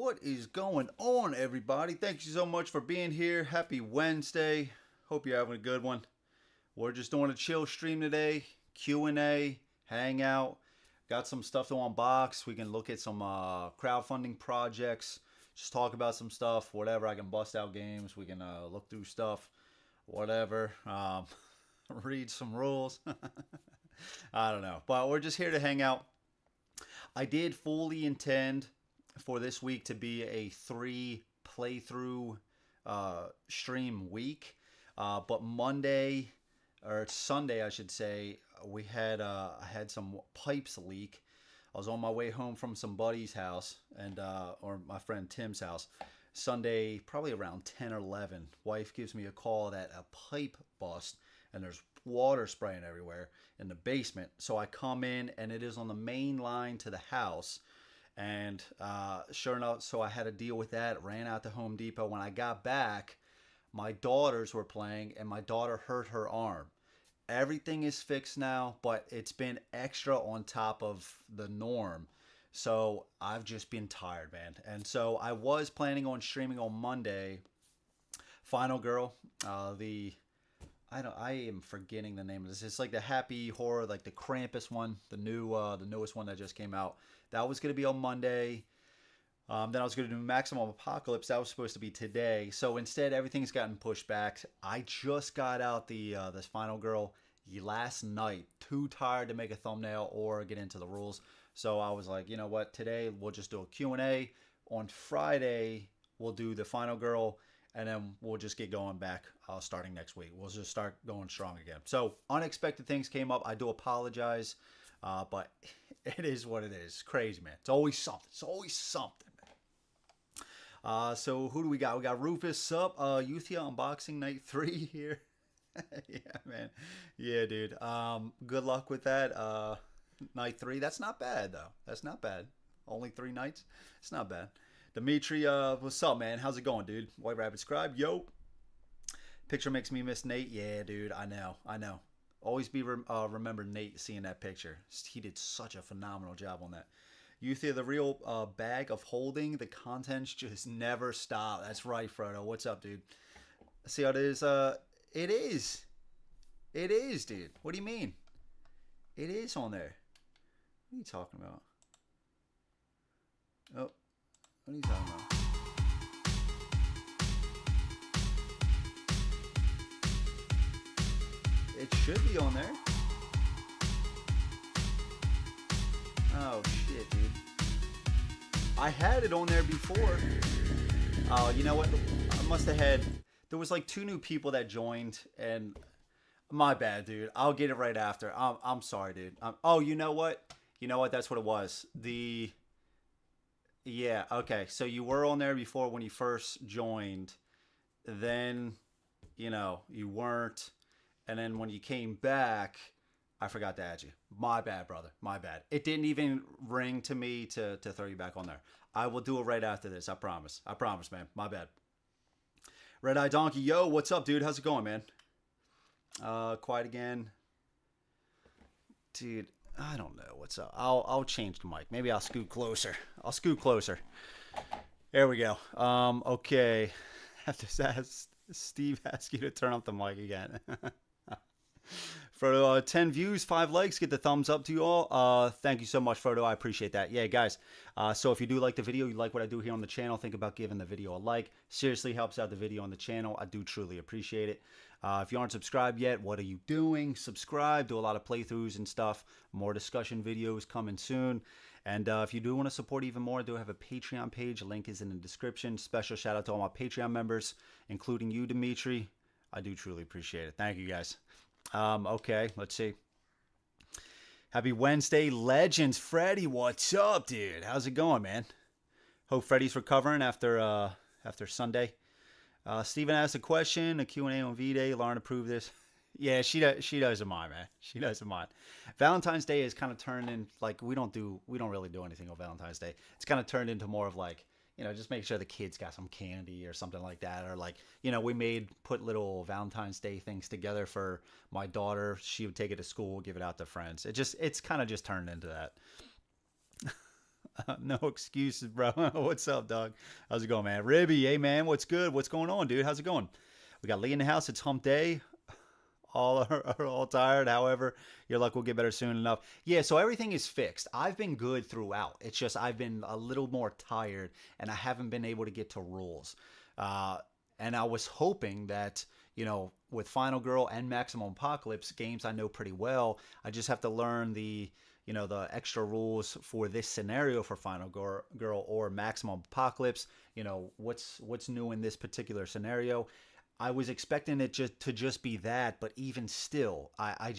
What is going on, everybody? Thank you so much for being here. Happy Wednesday. Hope you're having a good one. We're just doing a chill stream today. Q&A, hangout. Got some stuff to unbox. We can look at some crowdfunding projects. Just talk about some stuff, whatever. I can bust out games. We can look through stuff, whatever. Read some rules. I don't know. But we're just here to hang out. I did fully intend for this week to be a 3 playthrough stream week, but Monday or Sunday, I should say, we had I had some pipes leak. I was on my way home from some buddy's house and or my friend Tim's house. Sunday, probably around 10 or 11, wife gives me a call that a pipe bust and there's water spraying everywhere in the basement. So I come in and it is on the main line to the house. And sure enough, so I had to deal with that. Ran out to Home Depot. When I got back, my daughters were playing and my daughter hurt her arm. Everything is fixed now, but it's been extra on top of the norm. So I've just been tired, man. And so I was planning on streaming on Monday. Final Girl, I am forgetting the name of this. It's like the happy horror, like the Krampus one, the newest one that just came out. That was going to be on Monday. Then I was going to do Maximum Apocalypse. That was supposed to be today. So instead, everything's gotten pushed back. I just got out this Final Girl last night. Too tired to make a thumbnail or get into the rules. So I was like, you know what? Today, we'll just do a Q&A. On Friday, we'll do the Final Girl. And then we'll just get going back starting next week. We'll just start going strong again. So unexpected things came up. I do apologize. But it is what it is. Crazy, man. It's always something. It's always something, man. So who do we got? We got Rufus. Sup? Uthia Unboxing Night 3 here. Yeah, man. Yeah, dude. Good luck with that. Night 3. That's not bad, though. That's not bad. Only 3 nights. It's not bad. Dimitri, what's up, man? How's it going, dude? White Rabbit Scribe, yo. Picture makes me miss Nate. Yeah, dude, I know. Always remember Nate seeing that picture. He did such a phenomenal job on that. You see the real bag of holding. The contents just never stop. That's right, Frodo. What's up, dude? See how it is? It is. It is, dude. What do you mean? It is on there. What are you talking about? Oh. What are you talking about? It should be on there. Oh shit, dude. I had it on there before. Oh, you know what? I must have had... There was like 2 new people that joined and... My bad, dude. I'll get it right after. I'm sorry, dude. Oh, you know what? You know what? That's what it was. Yeah, okay. So you were on there before when you first joined. Then, you know, you weren't. And then when you came back, I forgot to add you. My bad, brother. My bad. It didn't even ring to me to throw you back on there. I will do it right after this. I promise. I promise, man. My bad. Red Eye Donkey. Yo, what's up, dude? How's it going, man? Quiet again. Dude. I don't know what's up. I'll change the mic. Maybe I'll scoot closer. I'll scoot closer. There we go. Okay. Have to ask Steve ask you to turn up the mic again. Frodo, 10 views, 5 likes. Get the thumbs up to you all. Thank you so much, Frodo. I appreciate that. Yeah, guys. So if you do like the video, you like what I do here on the channel, think about giving the video a like. Seriously helps out the video on the channel. I do truly appreciate it. If you aren't subscribed yet, what are you doing? Subscribe. Do a lot of playthroughs and stuff. More discussion videos coming soon. And if you do want to support even more, I do have a Patreon page. Link is in the description. Special shout out to all my Patreon members, including you, Dimitri. I do truly appreciate it. Thank you, guys. Okay, let's see. Happy Wednesday, Legends. Freddy, what's up, dude? How's it going, man? Hope Freddy's recovering after Sunday. Steven asked a question, a Q&A on V-Day. Lauren approved this. Yeah, she doesn't mind, man. She doesn't mind. Valentine's Day is kind of turned in, like, we don't really do anything on Valentine's Day. It's kind of turned into more of like, you know, just make sure the kids got some candy or something like that. Or like, you know, we put little Valentine's Day things together for my daughter. She would take it to school, give it out to friends. It's kind of just turned into that. No excuses, bro. What's up, dog? How's it going, man? Ribby, hey, man. What's good? What's going on, dude? How's it going? We got Lee in the house. It's hump day. All are all tired. However, your luck will get better soon enough. Yeah, so everything is fixed. I've been good throughout. It's just I've been a little more tired, and I haven't been able to get to rules. Uh, and I was hoping that, with Final Girl and Maximum Apocalypse games I know pretty well, I just have to learn the extra rules for this scenario for Final Girl or Maximum Apocalypse. What's new in this particular scenario. I was expecting it just be that, but even still, I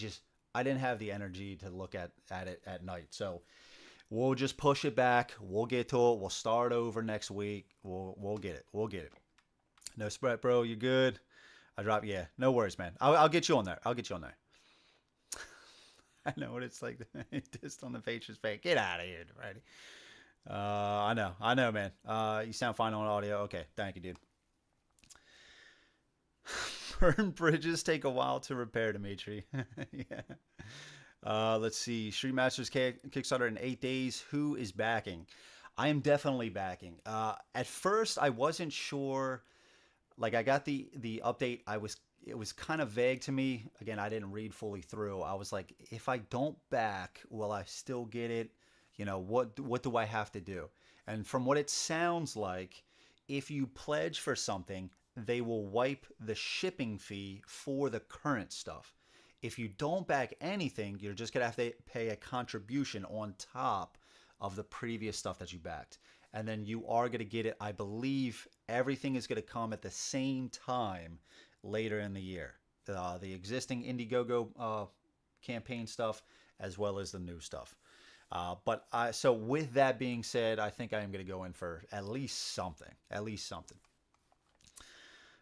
didn't have the energy to look at it at night. So we'll just push it back. We'll get to it. We'll start over next week. We'll get it. We'll get it. No sweat, bro. You good? Yeah. No worries, man. I'll get you on there. I'll get you on there. I know what it's like. Just on the page is fake. Get out of here, right? I know, man. You sound fine on audio. Okay, thank you, dude. Burn bridges take a while to repair, Dimitri. Yeah. Let's see. Street Masters Kickstarter in 8 days. Who is backing? I am definitely backing. At first, I wasn't sure. Like, I got the update. It was kind of vague to me. Again, I didn't read fully through. I was like, if I don't back, will I still get it? What do I have to do? And from what it sounds like, if you pledge for something, they will wipe the shipping fee for the current stuff. If you don't back anything, you're just going to have to pay a contribution on top of the previous stuff that you backed. And then you are going to get it. I believe everything is going to come at the same time later in the year. The existing Indiegogo campaign stuff as well as the new stuff. So with that being said, I think I am going to go in for at least something. At least something.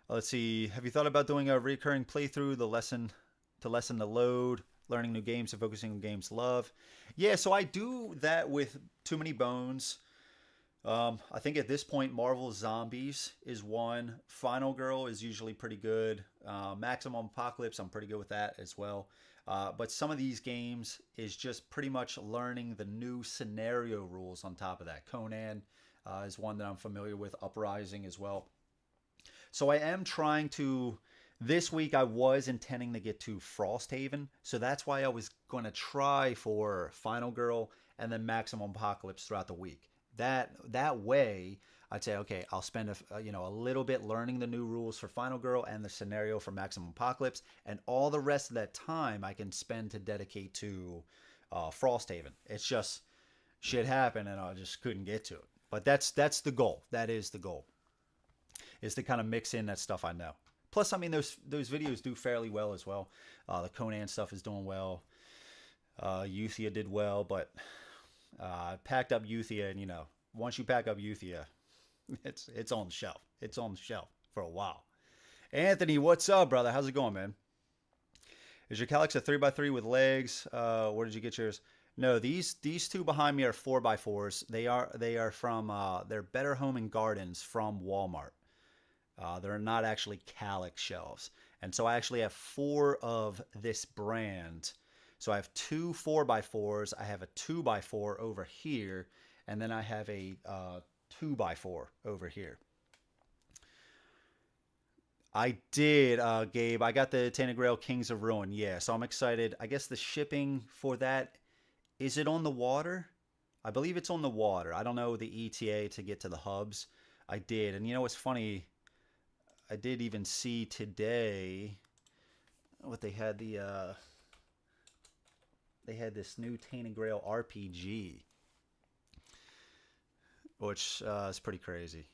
Let's see. Have you thought about doing a recurring playthrough, to lessen the load, learning new games and focusing on games love? Yeah, so I do that with Too Many Bones. I think at this point, Marvel Zombies is one. Final Girl is usually pretty good. Maximum Apocalypse, I'm pretty good with that as well. But some of these games is just pretty much learning the new scenario rules on top of that. Conan is one that I'm familiar with. Uprising as well. So I am trying to, this week I was intending to get to Frosthaven. So that's why I was going to try for Final Girl and then Maximum Apocalypse throughout the week. That way, I'd say, okay, I'll spend a little bit learning the new rules for Final Girl and the scenario for Maximum Apocalypse, and all the rest of that time I can spend to dedicate to Frosthaven. It's just shit happened and I just couldn't get to it. But that's the goal. That is the goal. Is to kind of mix in that stuff I know. Plus, I mean, those videos do fairly well as well. The Conan stuff is doing well. Euthia did well, but I packed up Euthia, and once you pack up Euthia, it's on the shelf. It's on the shelf for a while. Anthony, what's up, brother? How's it going, man? Is your Calyx a 3x3 with legs? Where did you get yours? No, these two behind me are 4x4s. They are from they're Better Home and Gardens from Walmart. They're not actually Calyx shelves. And so I actually have 4 of this brand. So I have 2 4x4s. I have a 2x4 over here. And then I have a 2x4 over here. I did, Gabe. I got the Tainted Grail Kings of Ruin. Yeah, so I'm excited. I guess the shipping for that, is it on the water? I believe it's on the water. I don't know the ETA to get to the hubs. I did. And what's funny? I did even see today what they had they had this new Tainted Grail RPG, which is pretty crazy.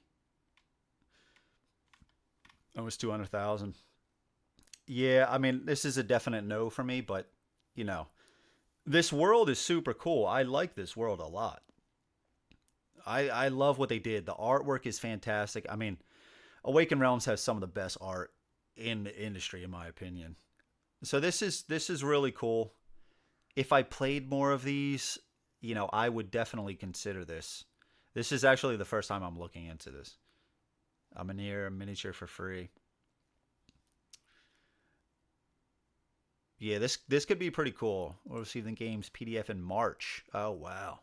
Almost 200,000. Yeah, I mean, this is a definite no for me, but this world is super cool. I like this world a lot. I love what they did. The artwork is fantastic. I mean, Awaken Realms has some of the best art in the industry, in my opinion. So this is really cool. If I played more of these, I would definitely consider this. This is actually the first time I'm looking into this. I'm near a miniature for free. Yeah, this could be pretty cool. We'll receive the game's PDF in March. Oh, wow.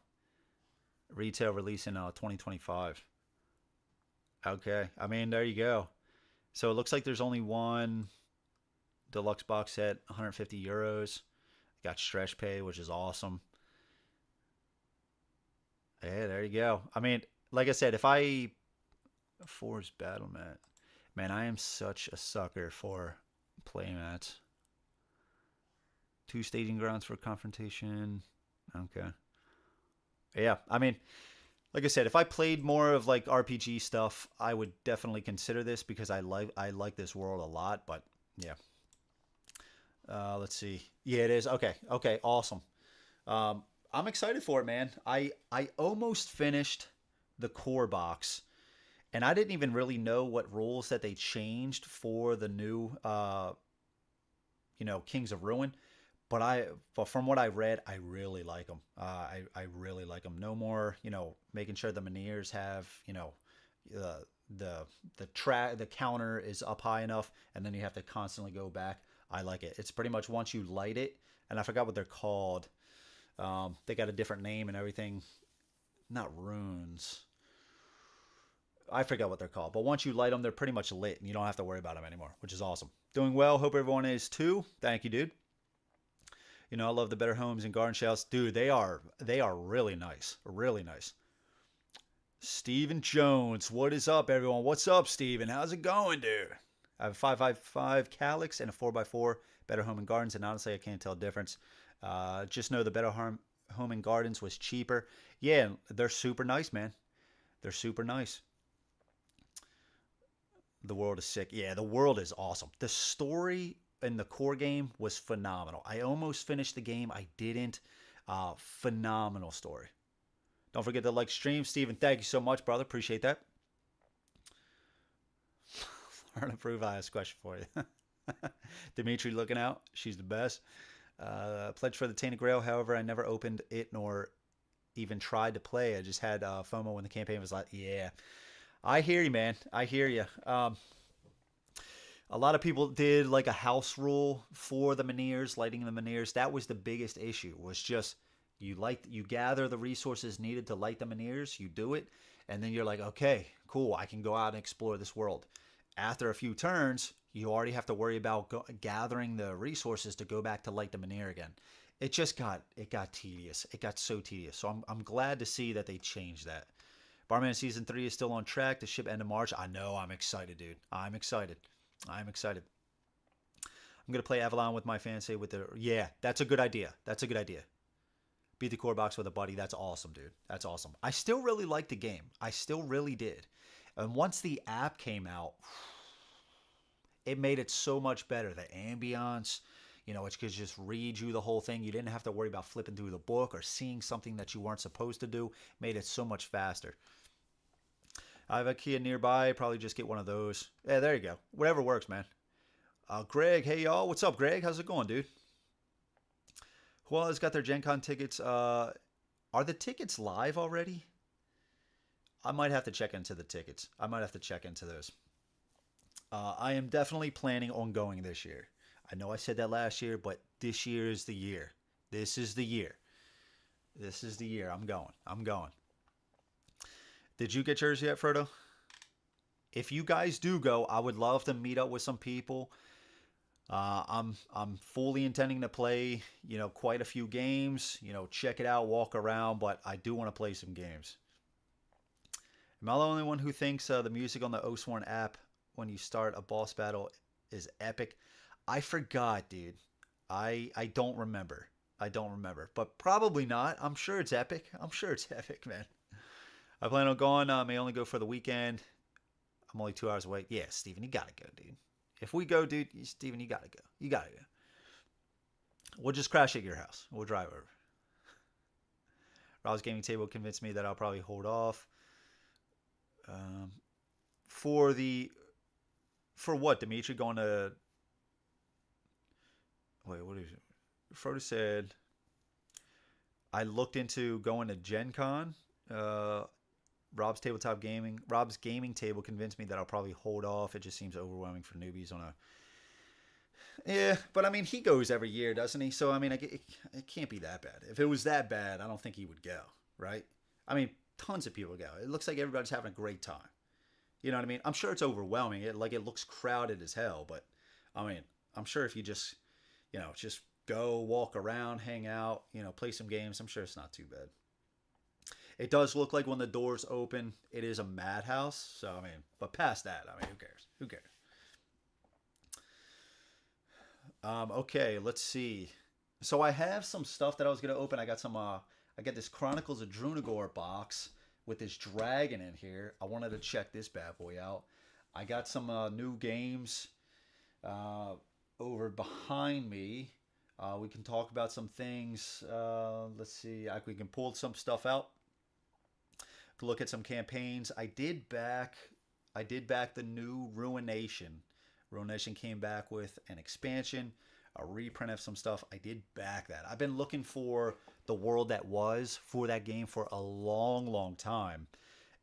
Retail release in 2025. Okay. I mean, there you go. So it looks like there's only one deluxe box set, 150 euros. Got stretch pay, which is awesome. Yeah, there you go. I mean, like I said, if I Force Battle Mat, man, I am such a sucker for playmats. Two staging grounds for confrontation. Okay. Yeah, I mean, like I said, if I played more of like RPG stuff, I would definitely consider this because I like this world a lot. But yeah, let's see. Yeah, it is. Okay, okay, awesome. I'm excited for it, man. I almost finished the core box, and I didn't even really know what rules that they changed for the new, Kings of Ruin. But from what I read, I really like them. I really like them. No more, making sure the Meniers have, the the counter is up high enough, and then you have to constantly go back. I like it. It's pretty much once you light it, and I forgot what they're called. They got a different name and everything. Not runes. I forget what they're called. But once you light them, they're pretty much lit, and you don't have to worry about them anymore, which is awesome. Doing well. Hope everyone is too. Thank you, dude. I love the Better Homes and Garden Shells. Dude, they are really nice. Really nice. Steven Jones. What is up, everyone? What's up, Steven? How's it going, dude? I have a 5x5 Calyx and a 4x4 Better Home and Gardens, and honestly, I can't tell the difference. Just know the Better Home and Gardens was cheaper. Yeah, they're super nice, man. They're super nice. The world is sick. Yeah, the world is awesome. The story in the core game was phenomenal. I almost finished the game. I didn't. Phenomenal story. Don't forget to like stream. Steven, thank you so much, brother. Appreciate that. Learn and prove. I asked a question for you. Dimitri looking out. She's the best. Pledge for the Tainted Grail. However, I never opened it nor even tried to play. I just had FOMO when the campaign was like, yeah. I hear you, man. I hear you. A lot of people did like a house rule for the Meniers, lighting the Meniers. That was the biggest issue. Was just you gather the resources needed to light the Meniers, you do it, and then you're like, okay, cool, I can go out and explore this world. After a few turns, you already have to worry about gathering the resources to go back to light the Menier again. It got tedious. It got so tedious. So I'm glad to see that they changed that. Barman Season 3 is still on track to ship end of March. I know. I'm excited, dude. I'm excited. I'm excited. I'm going to play Avalon with my fiance with the... Yeah, that's a good idea. That's a good idea. Beat the core box with a buddy. That's awesome, dude. That's awesome. I still really liked the game. I still really did. And once the app came out, it made it so much better. The ambiance, it could just read you the whole thing. You didn't have to worry about flipping through the book or seeing something that you weren't supposed to do. Made it so much faster. I have a Kia nearby. Probably just get one of those. Yeah, there you go. Whatever works, man. Greg, hey y'all. What's up, Greg? How's it going, dude? Who else got their Gen Con tickets? Are the tickets live already? I might have to check into the tickets. I might have to check into those. I am definitely planning on going this year. I know I said that last year, but this year is the year. This is the year. This is the year. I'm going. I'm going. Did you get yours yet, Frodo? If you guys do go, I would love to meet up with some people. I'm fully intending to play, quite a few games. Check it out, walk around, but I do want to play some games. Am I the only one who thinks the music on the Oathsworn app when you start a boss battle is epic? I forgot, dude. I don't remember. I don't remember, but probably not. I'm sure it's epic. I'm sure it's epic, man. I plan on going. May only go for the weekend. I'm only 2 hours away. Yeah, Steven, you gotta go, dude. If we go, dude, Steven, you gotta go. You gotta go. We'll just crash at your house. We'll drive over. Rob's gaming table convinced me that I'll probably hold off. For what, Dimitri? Going to... Wait, what is it? Frodo said, I looked into going to Gen Con. Rob's gaming table convinced me that I'll probably hold off. It just seems overwhelming for newbies on a... Yeah, but I mean, he goes every year, doesn't he? So, I mean, it can't be that bad. If it was that bad, I don't think he would go, right? I mean, tons of people go. It looks like everybody's having a great time. You know what I mean? I'm sure it's overwhelming. It looks crowded as hell, but I mean, I'm sure if you just, just go walk around, hang out, play some games, I'm sure it's not too bad. It does look like when the doors open, it is a madhouse. So I mean, but past that, I mean, who cares? Who cares? Okay, let's see. So I have some stuff that I was gonna open. I got some. I got this Chronicles of Drunagor box with this dragon in here. I wanted to check this bad boy out. I got some new games over behind me. We can talk about some things. Let's see. We can pull some stuff out. Look at some campaigns. I did back the new Ruination. Ruination came back with an expansion, a reprint of some stuff. I did back that. I've been looking for the world that was for that game for a long, long time.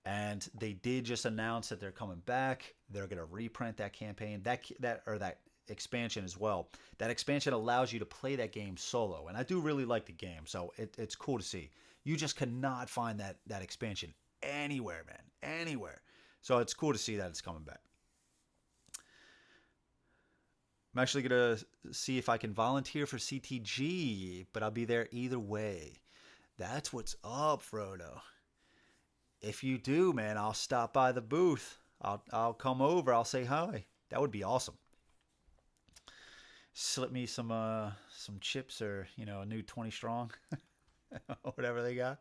And they did just announce that they're coming back. They're going to reprint that campaign, that expansion as well. That expansion allows you to play that game solo. And I do really like the game, so it's cool to see. You just cannot find that expansion anywhere, man. Anywhere. So it's cool to see that it's coming back. I'm actually going to see if I can volunteer for CTG, but I'll be there either way. That's what's up, Frodo. If you do, man, I'll stop by the booth. I'll come over. I'll say hi. That would be awesome. Slip me some chips or, a new 20 strong. Whatever they got.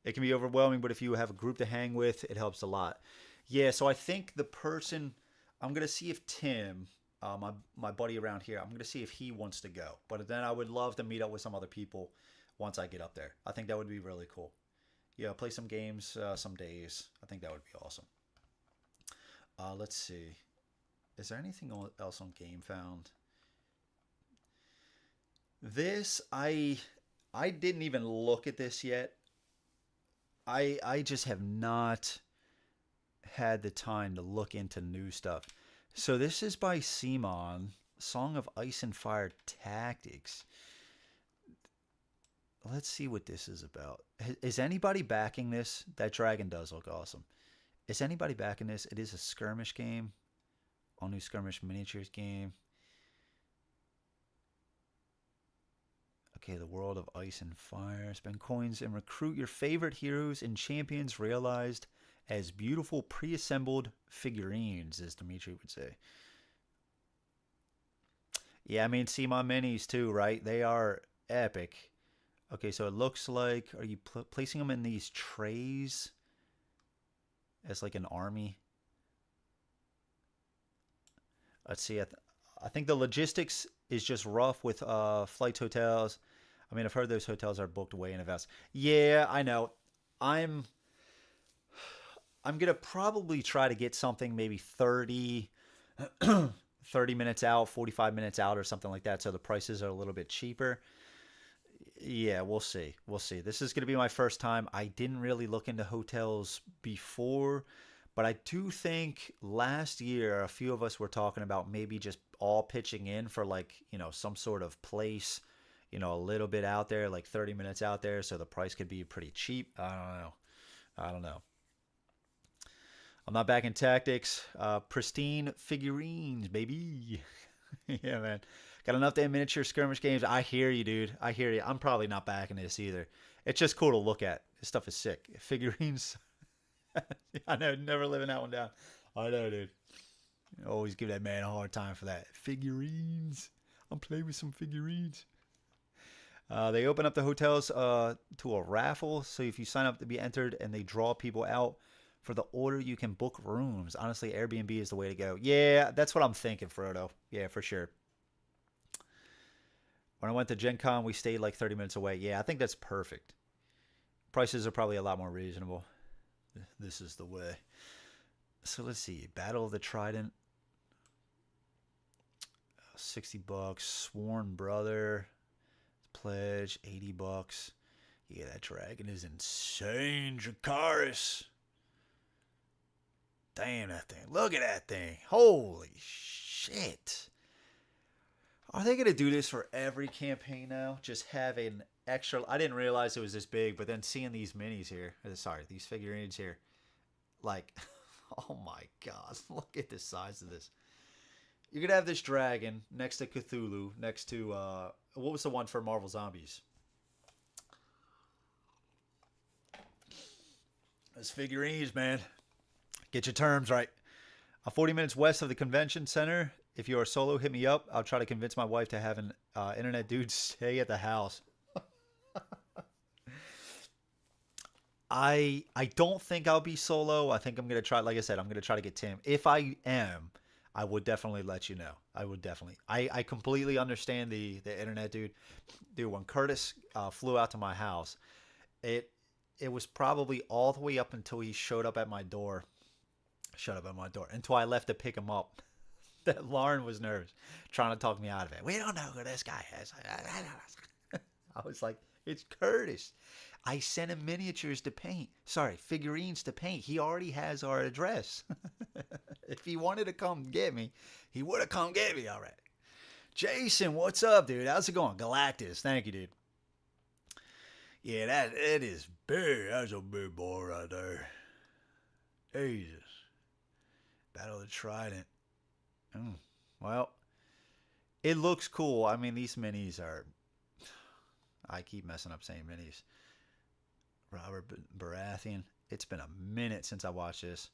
It can be overwhelming, but if you have a group to hang with, it helps a lot. Yeah, so I think the person... I'm going to see if Tim, my buddy around here, I'm going to see if he wants to go. But then I would love to meet up with some other people once I get up there. I think that would be really cool. Yeah, play some games some days. I think that would be awesome. Let's see. Is there anything else on GameFound? This, I didn't even look at this yet. I just have not had the time to look into new stuff. So this is by Simon, Song of Ice and Fire Tactics. Let's see what this is about. Is anybody backing this? That dragon does look awesome. Is anybody backing this? It is a skirmish game. All new skirmish miniatures game. Okay, the world of Ice and Fire. Spend coins and recruit your favorite heroes and champions realized as beautiful pre-assembled figurines, as Dimitri would say. Yeah, I mean, see my minis too, right? They are epic. Okay, so it looks like, are you placing them in these trays as like an army? Let's see. I think the logistics is just rough with flights, hotels. I mean, I've heard those hotels are booked way in advance. Yeah, I know. I'm going to probably try to get something maybe 30 minutes out, 45 minutes out or something like that, so the prices are a little bit cheaper. Yeah, we'll see. We'll see. This is going to be my first time. I didn't really look into hotels before, but I do think last year a few of us were talking about maybe just all pitching in for like, some sort of place, a little bit out there, like 30 minutes out there, so the price could be pretty cheap. I don't know. I'm not back in tactics. Pristine figurines, baby. Yeah, man. Got enough damn miniature skirmish games. I hear you, dude. I hear you. I'm probably not backing this either. It's just cool to look at. This stuff is sick. Figurines. I know, never living that one down. I know, dude. Always give that man a hard time for that. Figurines. I'm playing with some figurines. They open up the hotels to a raffle. So if you sign up to be entered and they draw people out for the order, you can book rooms. Honestly, Airbnb is the way to go. Yeah, that's what I'm thinking, Frodo. Yeah, for sure. When I went to Gen Con, we stayed like 30 minutes away. Yeah, I think that's perfect. Prices are probably a lot more reasonable. This is the way. So let's see. Battle of the Trident. $60. Sworn Brother. Pledge. $80. Yeah, that dragon is insane. Dracarys. Damn that thing. Look at that thing. Holy shit. Are they going to do this for every campaign now? Just have an extra. I didn't realize it was this big, but then seeing these minis here, sorry, these figurines here, like, oh my god, look at the size of this. You're gonna have this dragon next to Cthulhu, next to what was the one for Marvel Zombies? Those figurines, man. Get your terms right. 40 minutes west of the convention center. If you are solo, hit me up. I'll try to convince my wife to have an internet dude stay at the house. I don't think I'll be solo. I think I'm gonna try. Like I said, I'm gonna try to get Tim. If I am, I would definitely let you know. I would definitely. I completely understand the internet dude. Dude, when Curtis flew out to my house, it was probably all the way up until he showed up at my door. Until I left to pick him up. That Lauren was nervous, trying to talk me out of it. We don't know who this guy is. I was like, it's Curtis. I sent him miniatures to paint. Sorry, figurines to paint. He already has our address. If he wanted to come get me, he would have come get me already. Jason, what's up, dude? How's it going? Galactus, thank you, dude. Yeah, it is big. That's a big boy right there. Jesus. Battle of the Trident. Well, it looks cool. I mean, these minis are... I keep messing up saying minis. Robert Baratheon. It's been a minute since I watched this.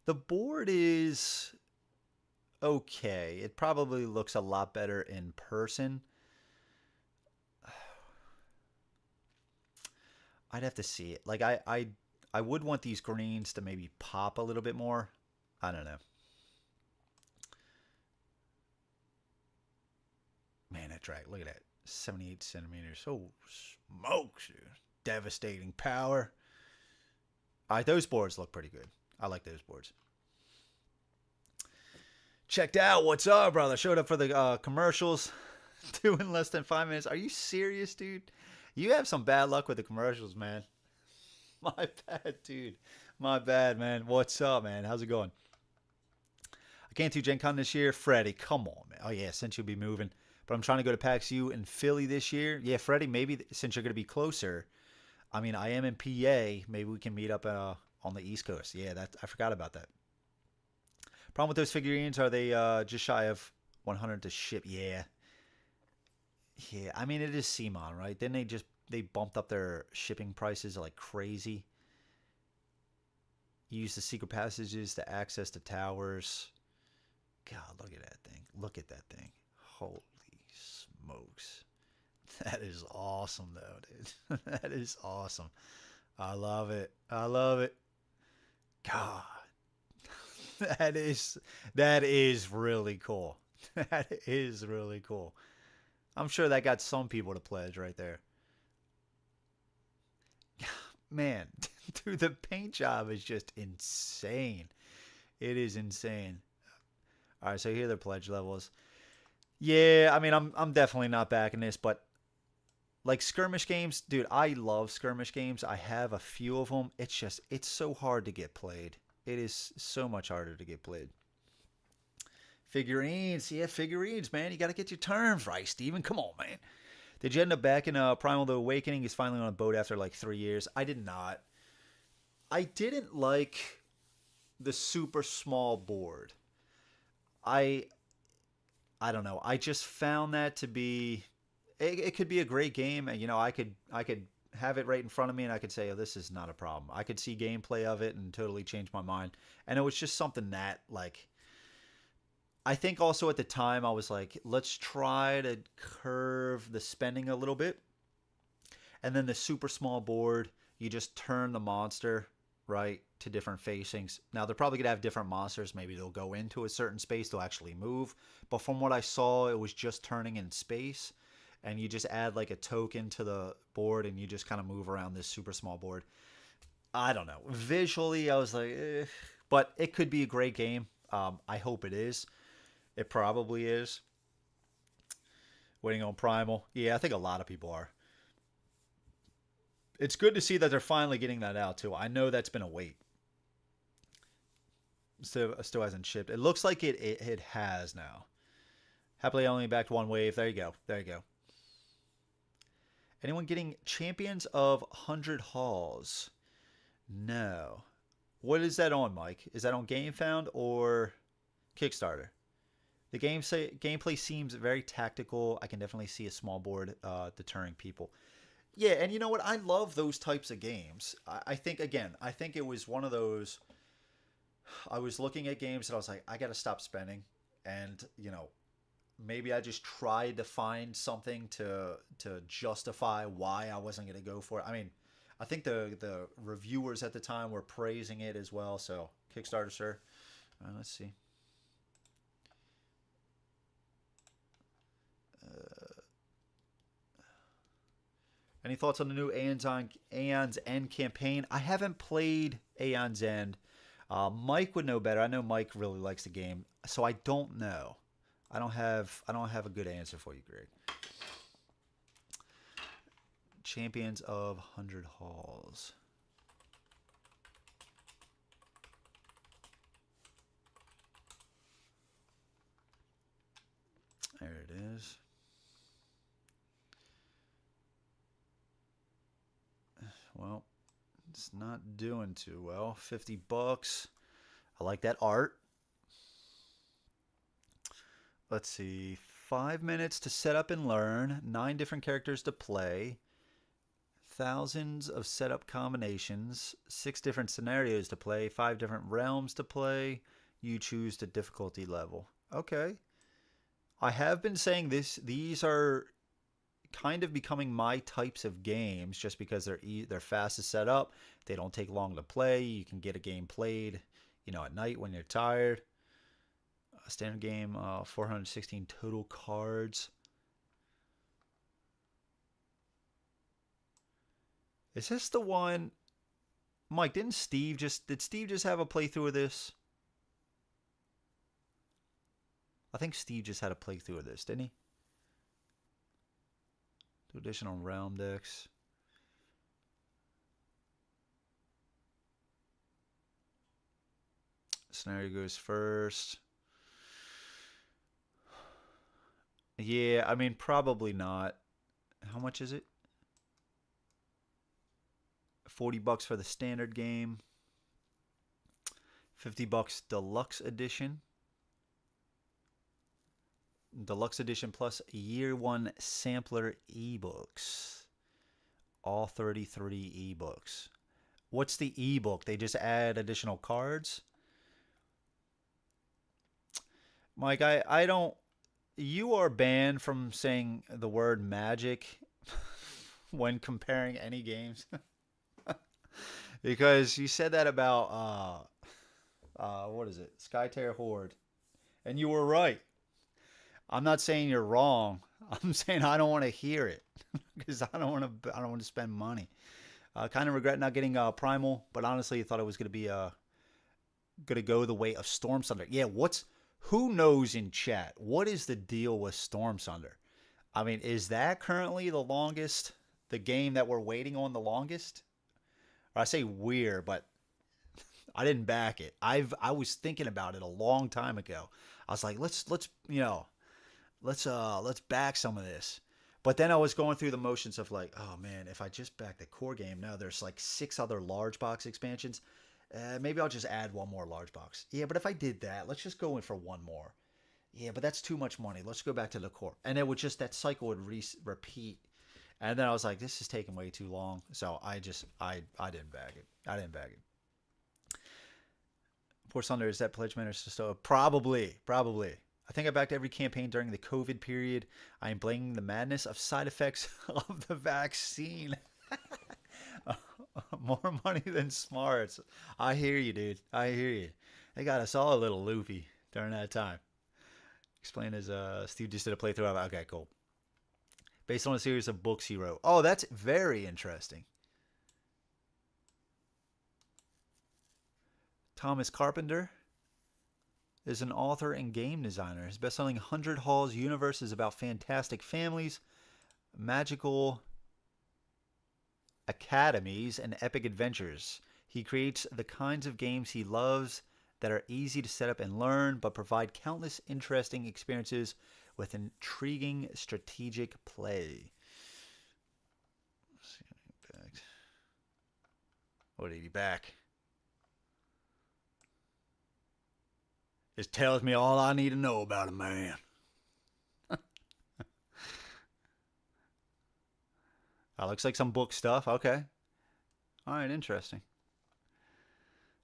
The board is okay. It probably looks a lot better in person. I'd have to see it. Like I would want these greens to maybe pop a little bit more. I don't know. Man, that drag. Look at that. 78 centimeters. Oh, smokes, dude. Devastating power. All right, those boards look pretty good. I like those boards. Checked out. What's up, brother? Showed up for the commercials. 2 in less than 5 minutes. Are you serious, dude? You have some bad luck with the commercials, man. My bad, dude. My bad, man. What's up, man? How's it going? I can't do Gen Con this year. Freddie, come on, man. Oh, yeah, since you'll be moving. But I'm trying to go to PAX U in Philly this year. Yeah, Freddie, maybe since you're going to be closer. I mean, I am in PA. Maybe we can meet up on the East Coast. Yeah, I forgot about that. Problem with those figurines, are they just shy of 100 to ship? Yeah. Yeah, I mean, it is CMON, right? Then they bumped up their shipping prices like crazy. You use the secret passages to access the towers. God, look at that thing. Look at that thing. Holy smokes. That is awesome, though, dude. That is awesome. I love it. I love it. God. That is really cool. That is really cool. I'm sure that got some people to pledge right there. Man, dude, the paint job is just insane. It is insane. All right, so here are the pledge levels. Yeah, I mean, I'm definitely not backing this, but like skirmish games, dude, I love skirmish games. I have a few of them. It's so hard to get played. It is so much harder to get played. Figurines, yeah, figurines, man. You got to get your terms right, Steven. Come on, man. Did you end up back in Primal the Awakening? He's finally on a boat after like 3 years. I did not. I didn't like the super small board. I don't know. I just found that to be... It could be a great game. You know, I could have it right in front of me and I could say, oh, this is not a problem. I could see gameplay of it and totally change my mind. And it was just something that, like... I think also at the time I was like, let's try to curve the spending a little bit. And then the super small board, you just turn the monster, right, to different facings. Now, they're probably going to have different monsters. Maybe they'll go into a certain space. They'll actually move. But from what I saw, it was just turning in space. And you just add like a token to the board and you just kind of move around this super small board. I don't know. Visually, I was like, eh. But it could be a great game. I hope it is. It probably is. Waiting on Primal. Yeah, I think a lot of people are. It's good to see that they're finally getting that out, too. I know that's been a wait. Still hasn't shipped. It looks like it has now. Happily only backed one wave. There you go. There you go. Anyone getting Champions of 100 Halls? No. What is that on, Mike? Is that on GameFound or Kickstarter? The gameplay seems very tactical. I can definitely see a small board deterring people. Yeah, and you know what? I love those types of games. I think, again, I think it was one of those... I was looking at games and I was like, I got to stop spending. And, you know, maybe I just tried to find something to justify why I wasn't going to go for it. I mean, I think the reviewers at the time were praising it as well. So, Kickstarter, sir. Let's see. Any thoughts on the new Aeon's End campaign? I haven't played Aeon's End. Mike would know better. I know Mike really likes the game, so I don't know. I don't have a good answer for you, Greg. Champions of 100 Halls. There it is. Well, it's not doing too well. $50. I like that art. Let's see. 5 minutes to set up and learn. 9 different characters to play. Thousands of setup combinations. 6 different scenarios to play. 5 different realms to play. You choose the difficulty level. Okay. I have been saying these are kind of becoming my types of games just because they're fast to set up. They don't take long to play. You can get a game played, you know, at night when you're tired. Standard game, 416 total cards. Is this the one? Mike, did Steve just have a playthrough of this? I think Steve just had a playthrough of this, didn't he? 2 additional realm decks. Scenario goes first. Yeah, I mean, probably not. How much is it? $40 for the standard game. $50 deluxe edition. Deluxe edition plus year 1 sampler ebooks. All 33 ebooks. What's the ebook? They just add additional cards? Mike, I don't... You are banned from saying the word magic when comparing any games. Because you said that about, what is it? Skytear Horde. And you were right. I'm not saying you're wrong. I'm saying I don't want to hear it because I don't want to spend money. Kind of regret not getting Primal, but honestly, I thought it was going to go the way of Storm Thunder. Yeah, who knows in chat? What is the deal with Storm Thunder? I mean, is that currently the game that we're waiting on the longest? Or I say we're, but I didn't back it. I was thinking about it a long time ago. I was like, let's back some of this. But then I was going through the motions of like, oh man, if I just back the core game, now there's like 6 other large box expansions. Maybe I'll just add one more large box. Yeah, but if I did that, let's just go in for one more. Yeah, but that's too much money. Let's go back to the core. And it would just, that cycle would repeat. And then I was like, this is taking way too long. So I didn't bag it. I didn't bag it. Poor Thunder, is that pledge manager still? Probably. I think I backed every campaign during the COVID period. I am blaming the madness of side effects of the vaccine. More money than smarts. I hear you, dude. I hear you. They got us all a little loopy during that time. Explain as Steve just did a playthrough of. Okay, cool. Based on a series of books he wrote. Oh, that's very interesting. Thomas Carpenter is an author and game designer. His best-selling 100 Halls universe is about fantastic families, magical academies, and epic adventures. He creates the kinds of games he loves, that are easy to set up and learn, but provide countless interesting experiences with intriguing strategic play. Let's see, back. What did he back? It tells me all I need to know about a man. Looks like some book stuff. Okay. All right, interesting.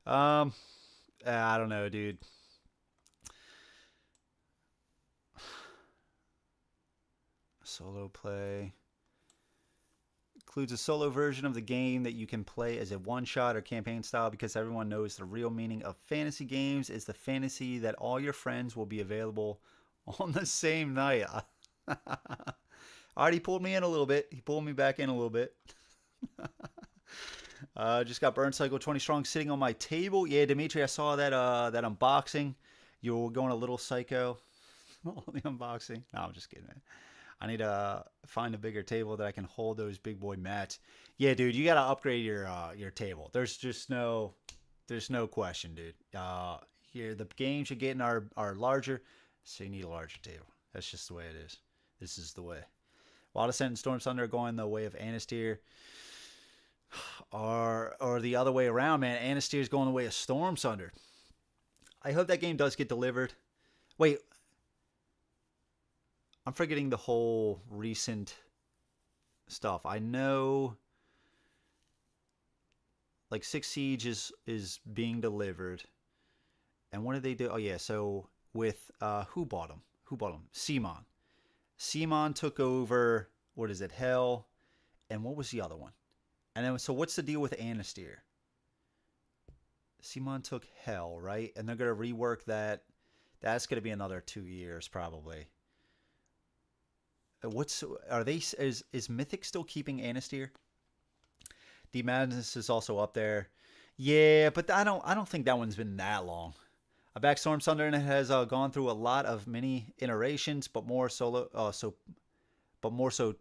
I don't know, dude. Solo play. Includes a solo version of the game that you can play as a one-shot or campaign style, because everyone knows the real meaning of fantasy games is the fantasy that all your friends will be available on the same night. Already pulled me in a little bit. He pulled me back in a little bit. Just got Burn Cycle 20 Strong sitting on my table. Yeah, Dimitri, I saw that that unboxing. You were going a little psycho on the unboxing. No, I'm just kidding, man. I need to find a bigger table that I can hold those big boy mats. Yeah, dude, you got to upgrade your table. There's no question, dude. Here, the games you're getting are larger, so you need a larger table. That's just the way it is. This is the way. Wild Ascent and Storm Thunder are going the way of Anastyr. Or the other way around, man. Anastyr is going the way of Storm Thunder. I hope that game does get delivered. Wait. I'm forgetting the whole recent stuff. I know like Six Siege is being delivered. And what did they do? Oh yeah, so with who bought them? Simon. Simon took over, what is it, Hell, and what was the other one? And then, so what's the deal with Anastyr? Simon took Hell, right? And they're going to rework that. That's going to be another 2 years, probably. Is Mythic still keeping Anastyr? D Madness is also up there. Yeah, but I don't think that one's been that long. I back Storm Thunder, and it has gone through a lot of mini iterations, but more so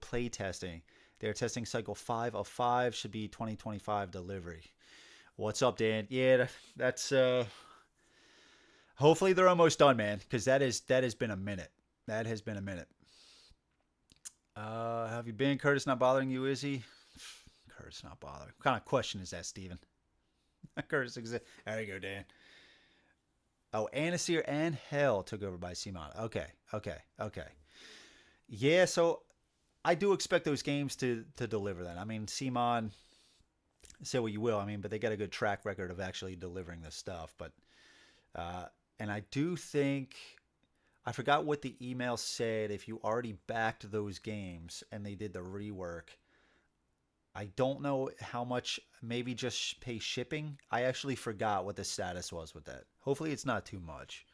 play testing. They're testing cycle 5 of 5, should be 2025 delivery. What's up, Dan? Yeah, that's hopefully they're almost done, man, because that has been a minute. That has been a minute. Have you been? Curtis not bothering you, is he? Curtis not bothering. What kind of question is that, Steven? Curtis exists. There you go, Dan. Oh, Anastyr and Hell took over by Simon. Okay. Yeah, so I do expect those games to deliver that. I mean, Simon, say what you will, I mean, but they got a good track record of actually delivering this stuff. But and I do think, I forgot what the email said, if you already backed those games and they did the rework. I don't know how much, maybe just pay shipping. I actually forgot what the status was with that. Hopefully it's not too much.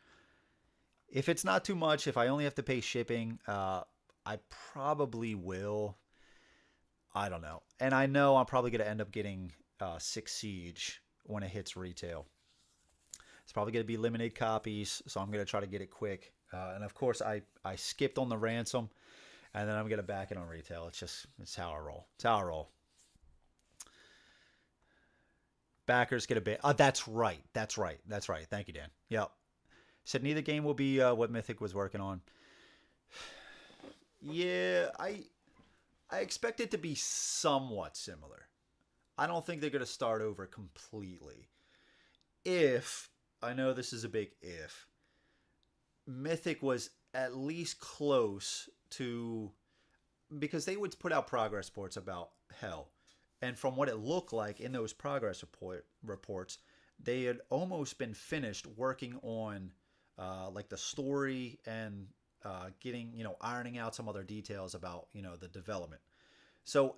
If it's not too much, if I only have to pay shipping, I probably will. I don't know. And I know I'm probably going to end up getting Six Siege when it hits retail. It's probably going to be limited copies, so I'm going to try to get it quick. And of course, I skipped on the ransom, and then I'm going to back it on retail. It's how I roll. It's how I roll. Backers get a bit. Oh, that's right. Thank you, Dan. Yep. Said neither game will be what Mythic was working on. Yeah, I expect it to be somewhat similar. I don't think they're going to start over completely. If, I know this is a big if, Mythic was at least close to, because they would put out progress reports about Hell. And from what it looked like in those progress reports, they had almost been finished working on like the story and getting, ironing out some other details about, the development. So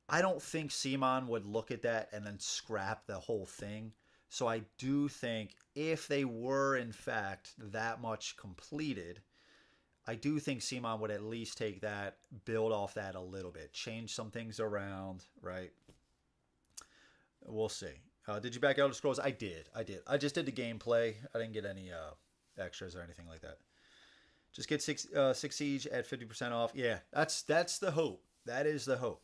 I don't think Simon would look at that and then scrap the whole thing. So I do think if they were in fact that much completed, I do think Simon would at least take that, build off that a little bit, change some things around, right? We'll see. Did you back Elder Scrolls? I did. I just did the gameplay. I didn't get any extras or anything like that. Just get Six Siege at 50% off. Yeah, that's the hope. That is the hope.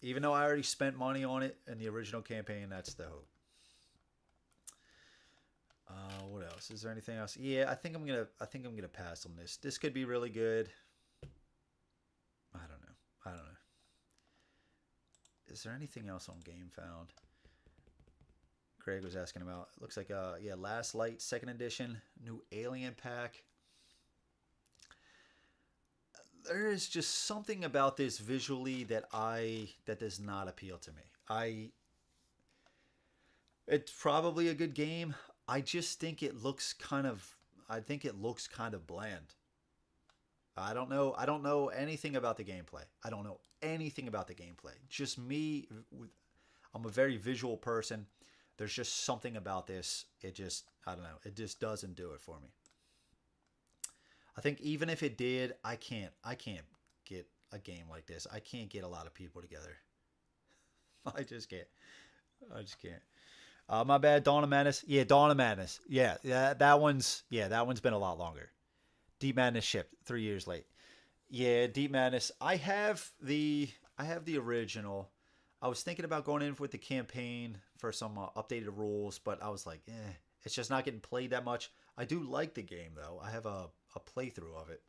Even though I already spent money on it in the original campaign, that's the hope. else? Is there anything else? Yeah, I think I'm gonna pass on this. This could be really good. I don't know. I don't know. Is there anything else on GameFound? Craig was asking about. It looks like yeah, Last Light second edition, new Alien pack. There is just something about this visually that does not appeal to me. It's probably a good game. I just think it looks kind of bland. I don't know. I don't know anything about the gameplay. I don't know anything about the gameplay. Just me. I'm a very visual person. There's just something about this. I don't know. It just doesn't do it for me. I think even if it did, I can't get a game like this. I can't get a lot of people together. I just can't. My bad. Dawn of Madness. Yeah, Dawn of Madness. Yeah, that one's been a lot longer. Deep Madness shipped 3 years late. Yeah, Deep Madness. I have the original. I was thinking about going in with the campaign for some updated rules, but I was like, it's just not getting played that much. I do like the game though. I have a playthrough of it.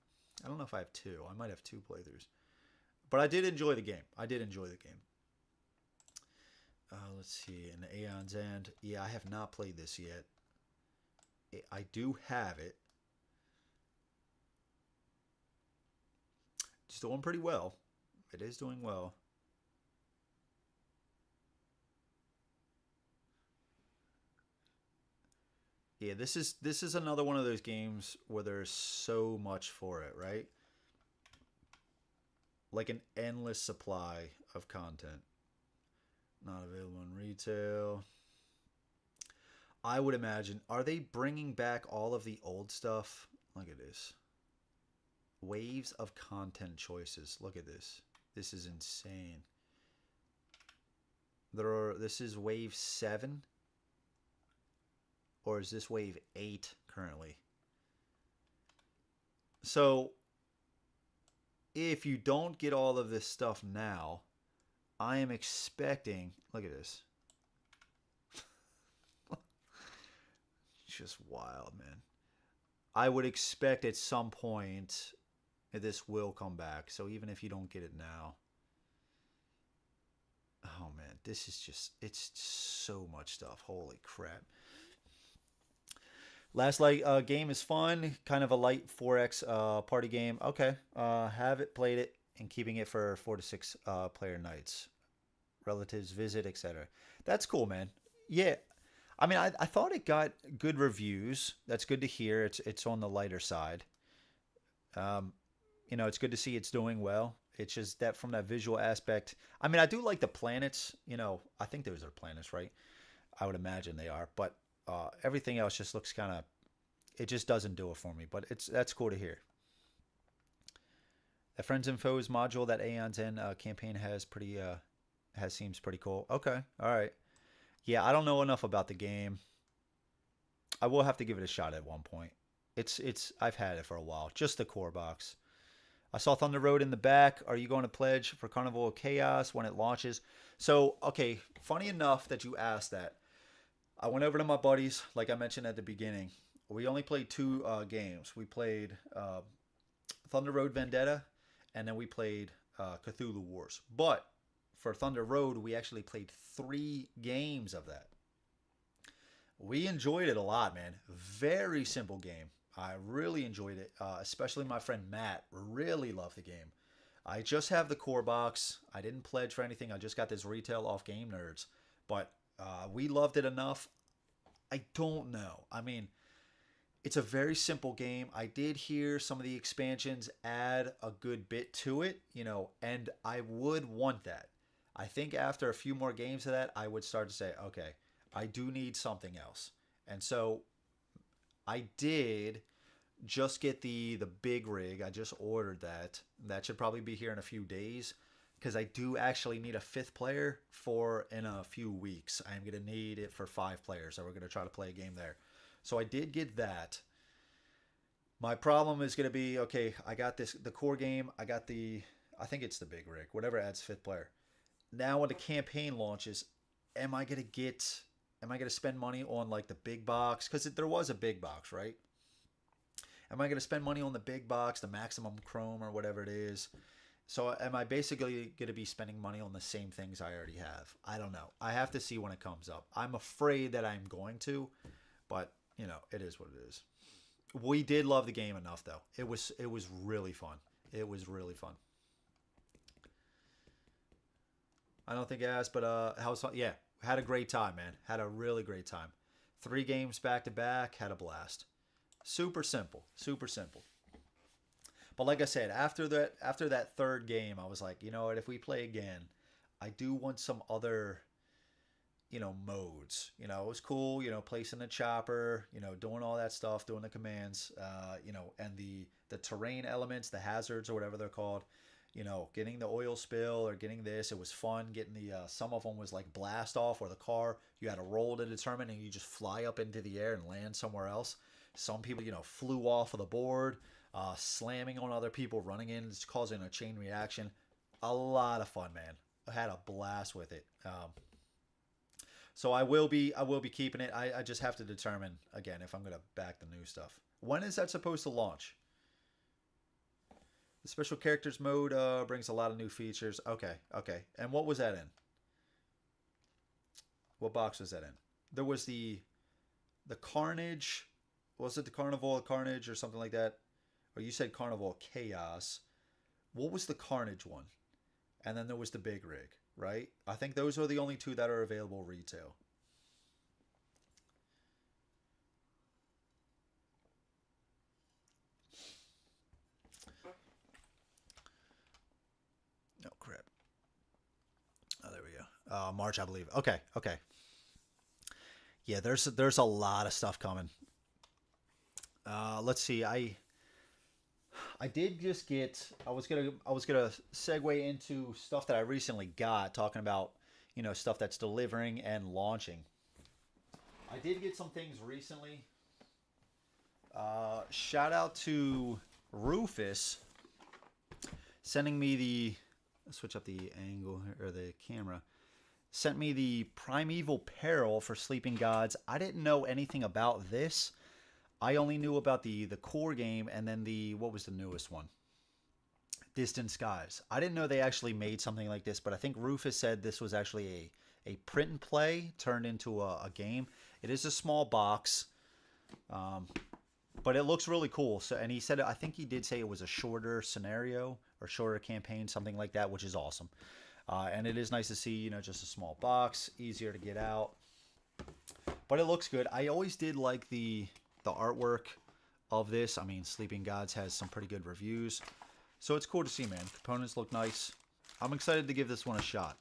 I don't know if I have two. I might have two playthroughs. But I did enjoy the game. Let's see. In the Aeon's End. Yeah, I have not played this yet. I do have it. It's doing pretty well. It is doing well. Yeah, this is another one of those games where there's so much for it, right? Like an endless supply of content. Not available in retail. I would imagine. Are they bringing back all of the old stuff? Look at this. Waves of content choices. Look at this. This is insane. This is wave 7. Or is this wave 8 currently? So, if you don't get all of this stuff now, I am expecting... Look at this. Just wild, man. I would expect at some point this will come back. So even if you don't get it now... Oh, man. This is just... It's so much stuff. Holy crap. Last Light game is fun. Kind of a light 4X party game. Okay. Have it, played it, and keeping it for 4 to 6 player nights. Relatives visit, etc. That's cool, man. Yeah. I mean, I thought it got good reviews. That's good to hear. It's on the lighter side. You know, it's good to see it's doing well. It's just that from that visual aspect. I mean, I do like the planets. You know, I think those are planets, right? I would imagine they are. But everything else just looks kind of... It just doesn't do it for me. But that's cool to hear. The Friends and Foes module that Aeon's End campaign seems pretty cool. Okay. All right. Yeah, I don't know enough about the game. I will have to give it a shot at one point. I've had it for a while. Just the core box. I saw Thunder Road in the back. Are you going to pledge for Carnival of Chaos when it launches? So, okay, funny enough that you asked that. I went over to my buddies, like I mentioned at the beginning. We only played 2 games. We played Thunder Road Vendetta, and then we played Cthulhu Wars. But for Thunder Road, we actually played 3 games of that. We enjoyed it a lot, man. Very simple game. I really enjoyed it, especially my friend Matt really loved the game. I just have the core box. I didn't pledge for anything. I just got this retail off Game Nerds. But we loved it enough. I don't know. I mean, it's a very simple game. I did hear some of the expansions add a good bit to it, you know, and I would want that. I think after a few more games of that, I would start to say, okay, I do need something else. And so I did just get the big rig. I just ordered that. That should probably be here in a few days because I do actually need a 5th player in a few weeks. I am going to need it for 5 players. So we're going to try to play a game there. So I did get that. My problem is going to be, okay, I got the core game. I think it's the big rig, whatever adds 5th player. Now when the campaign launches, am I going to get Am I going to spend money on like the big box? Because there was a big box, right? Am I going to spend money on the big box, the maximum chrome or whatever it is? So am I basically going to be spending money on the same things I already have? I don't know. I have to see when it comes up. I'm afraid that I'm going to, but you know, it is what it is. We did love the game enough though. It was really fun. It was really fun. I don't think I asked, but how's fun? Yeah, had a great time, man. Had a really great time. 3 games back to back. Had a blast. Super simple. Super simple. But like I said, after that third game, I was like, you know what? If we play again, I do want some other, you know, modes. You know, it was cool. You know, placing the chopper. You know, doing all that stuff, doing the commands. You know, and the terrain elements, the hazards or whatever they're called. You know, getting the oil spill or getting this. It was fun. Getting the some of them was like blast off, or the car you had to roll to determine, and you just fly up into the air and land somewhere else. Some people, you know, flew off of the board. Slamming on other people, running in, it's causing a chain reaction. A lot of fun, man. I had a blast with it. So I will be keeping it. I just have to determine again if I'm gonna back the new stuff. When is that supposed to launch? The special characters mode brings a lot of new features. Okay. And what was that in? What box was that in? There was the Carnage. Was it the Carnival of Carnage or something like that? Or you said Carnival Chaos. What was the Carnage one? And then there was the Big Rig, right? I think those are the only 2 that are available retail. Oh, crap. Oh, there we go. March, I believe. Okay. Yeah, there's a lot of stuff coming. Let's see. I did just get. I was gonna segue into stuff that I recently got, talking about, you know, stuff that's delivering and launching. I did get some things recently. Shout out to Rufus sending me the. Let's switch up the angle or the camera. Sent me the Primeval Peril for Sleeping Gods. I didn't know anything about this. I only knew about the core game, and then what was the newest one? Distant Skies. I didn't know they actually made something like this, but I think Rufus said this was actually a print and play turned into a game. It is a small box, but it looks really cool. So, and he said, I think he did say it was a shorter scenario or shorter campaign, something like that, which is awesome. And it is nice to see, you know, just a small box, easier to get out. But it looks good. I always did like the artwork of this. I mean, Sleeping Gods has some pretty good reviews, so it's cool to see, man. Components look nice. I'm excited to give this one a shot.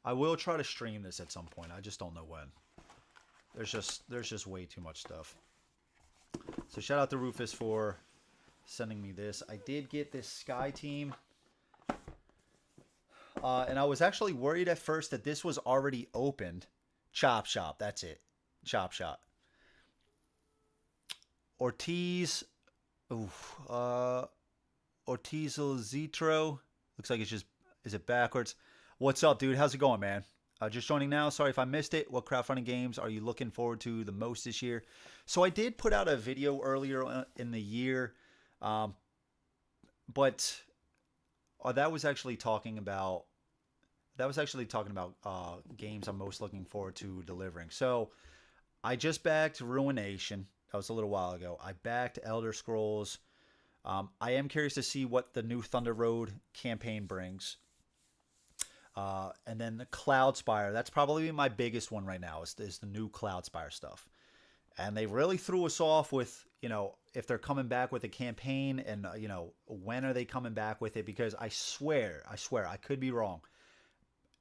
I will try to stream this at some point. I just don't know when. There's just way too much stuff. So shout out to Rufus for sending me this. I did get this Sky Team, and I was actually worried at first that this was already opened. Chop Shop, that's it. Chop Shop. Ortiz Zitro. Looks like it's just, is it backwards? What's up, dude? How's it going, man? Just joining now. Sorry if I missed it. What crowdfunding games are you looking forward to the most this year? So I did put out a video earlier in the year, but that was actually talking about games I'm most looking forward to delivering. So I just backed Ruination. That was a little while ago. I backed Elder Scrolls. I am curious to see what the new Thunder Road campaign brings. And then the Cloudspire. That's probably my biggest one right now is the new Cloudspire stuff. And they really threw us off with, you know, if they're coming back with a campaign and, you know, when are they coming back with it? Because I swear, I could be wrong.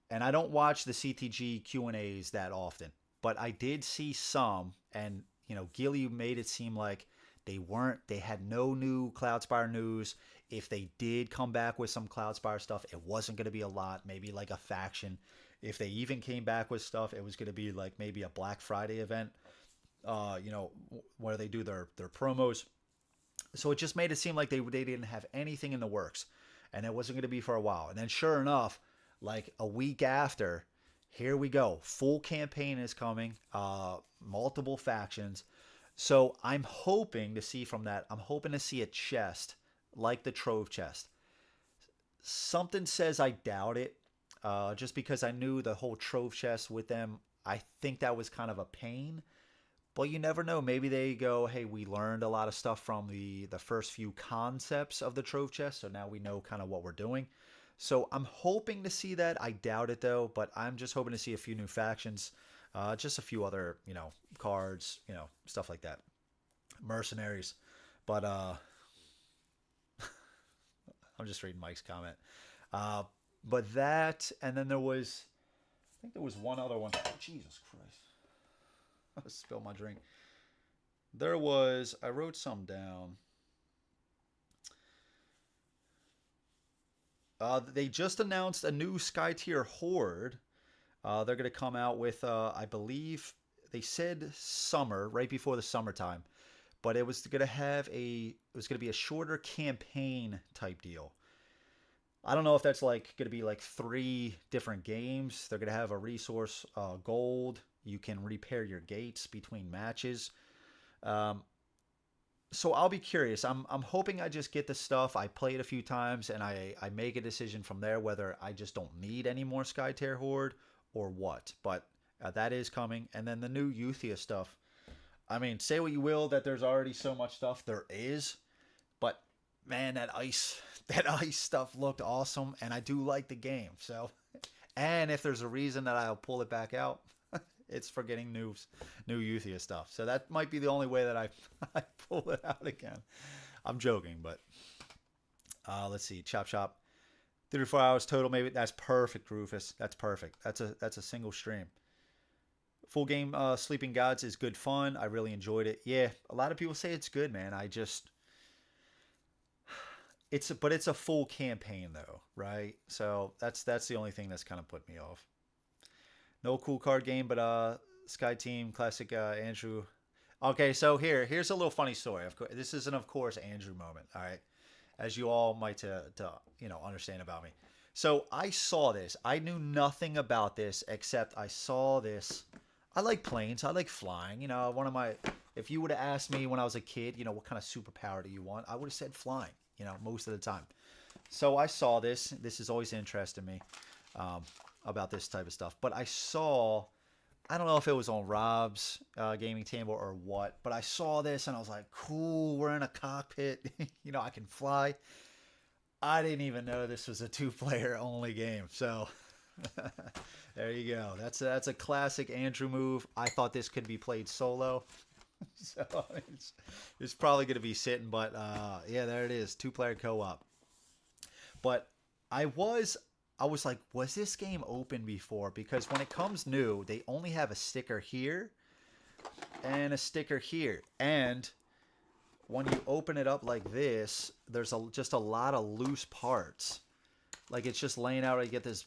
And I don't watch the CTG Q&As that often. But I did see some, and you know, Gilly made it seem like they had no new Cloudspire news. If they did come back with some Cloudspire stuff, it wasn't going to be a lot, maybe like a faction. If they even came back with stuff, it was going to be like maybe a Black Friday event, you know, where they do their promos. So it just made it seem like they didn't have anything in the works, and it wasn't going to be for a while. And then sure enough, like a week after, here we go. Full campaign is coming. Multiple factions. So I'm hoping to see from that. I'm hoping to see a chest like the Trove chest. Something says I doubt it. Just because I knew the whole Trove chest with them, I think that was kind of a pain. But you never know. Maybe they go, hey, we learned a lot of stuff from the first few concepts of the Trove chest, so now we know kind of what we're doing. So I'm hoping to see that. I doubt it though, but I'm just hoping to see a few new factions, just a few other, cards, stuff like that. Mercenaries. But I'm just reading Mike's comment. But that, and then I think there was one other one. Oh, Jesus Christ. I spilled my drink. I wrote some down. They just announced a new Sky Tier Horde. They're going to come out with, I believe, they said summer, right before the summertime. But it was going to be a shorter campaign type deal. I don't know if that's going to be 3 different games. They're going to have a resource gold. You can repair your gates between matches. So I'll be curious. I'm hoping I just get the stuff. I play it a few times and I make a decision from there whether I just don't need any more Sky Tier Horde or what. But that is coming. And then the new Euthia stuff. I mean, say what you will that there's already so much stuff. There is. But man, that ice stuff looked awesome, and I do like the game. So, and if there's a reason that I'll pull it back out, it's for getting new Euthia stuff. So that might be the only way that I pull it out again. I'm joking, but let's see. Chop Shop, 34 hours total. Maybe that's perfect, Rufus. That's perfect. That's a single stream. Full game Sleeping Gods is good fun. I really enjoyed it. Yeah, a lot of people say it's good, man. But it's a full campaign though, right? So that's the only thing that's kind of put me off. No cool card game, but Sky Team Classic Andrew. Okay, so here's a little funny story. Of course, this isn't of course Andrew moment. All right, as you all might to understand about me. So I saw this. I knew nothing about this except I saw this. I like planes. I like flying. If you would have asked me when I was a kid, what kind of superpower do you want? I would have said flying. Most of the time. So I saw this. This has always interested me about this type of stuff. But I don't know if it was on Rob's gaming table or what, but I saw this and I was like, cool, we're in a cockpit. I can fly. I didn't even know this was a 2-player only game. So there you go. That's a classic Andrew move. I thought this could be played solo. So it's probably going to be sitting, but yeah, there it is, 2-player co-op. But I was like, was this game open before? Because when it comes new, they only have a sticker here and a sticker here. And when you open it up like this, there's just a lot of loose parts. Like it's just laying out. I get this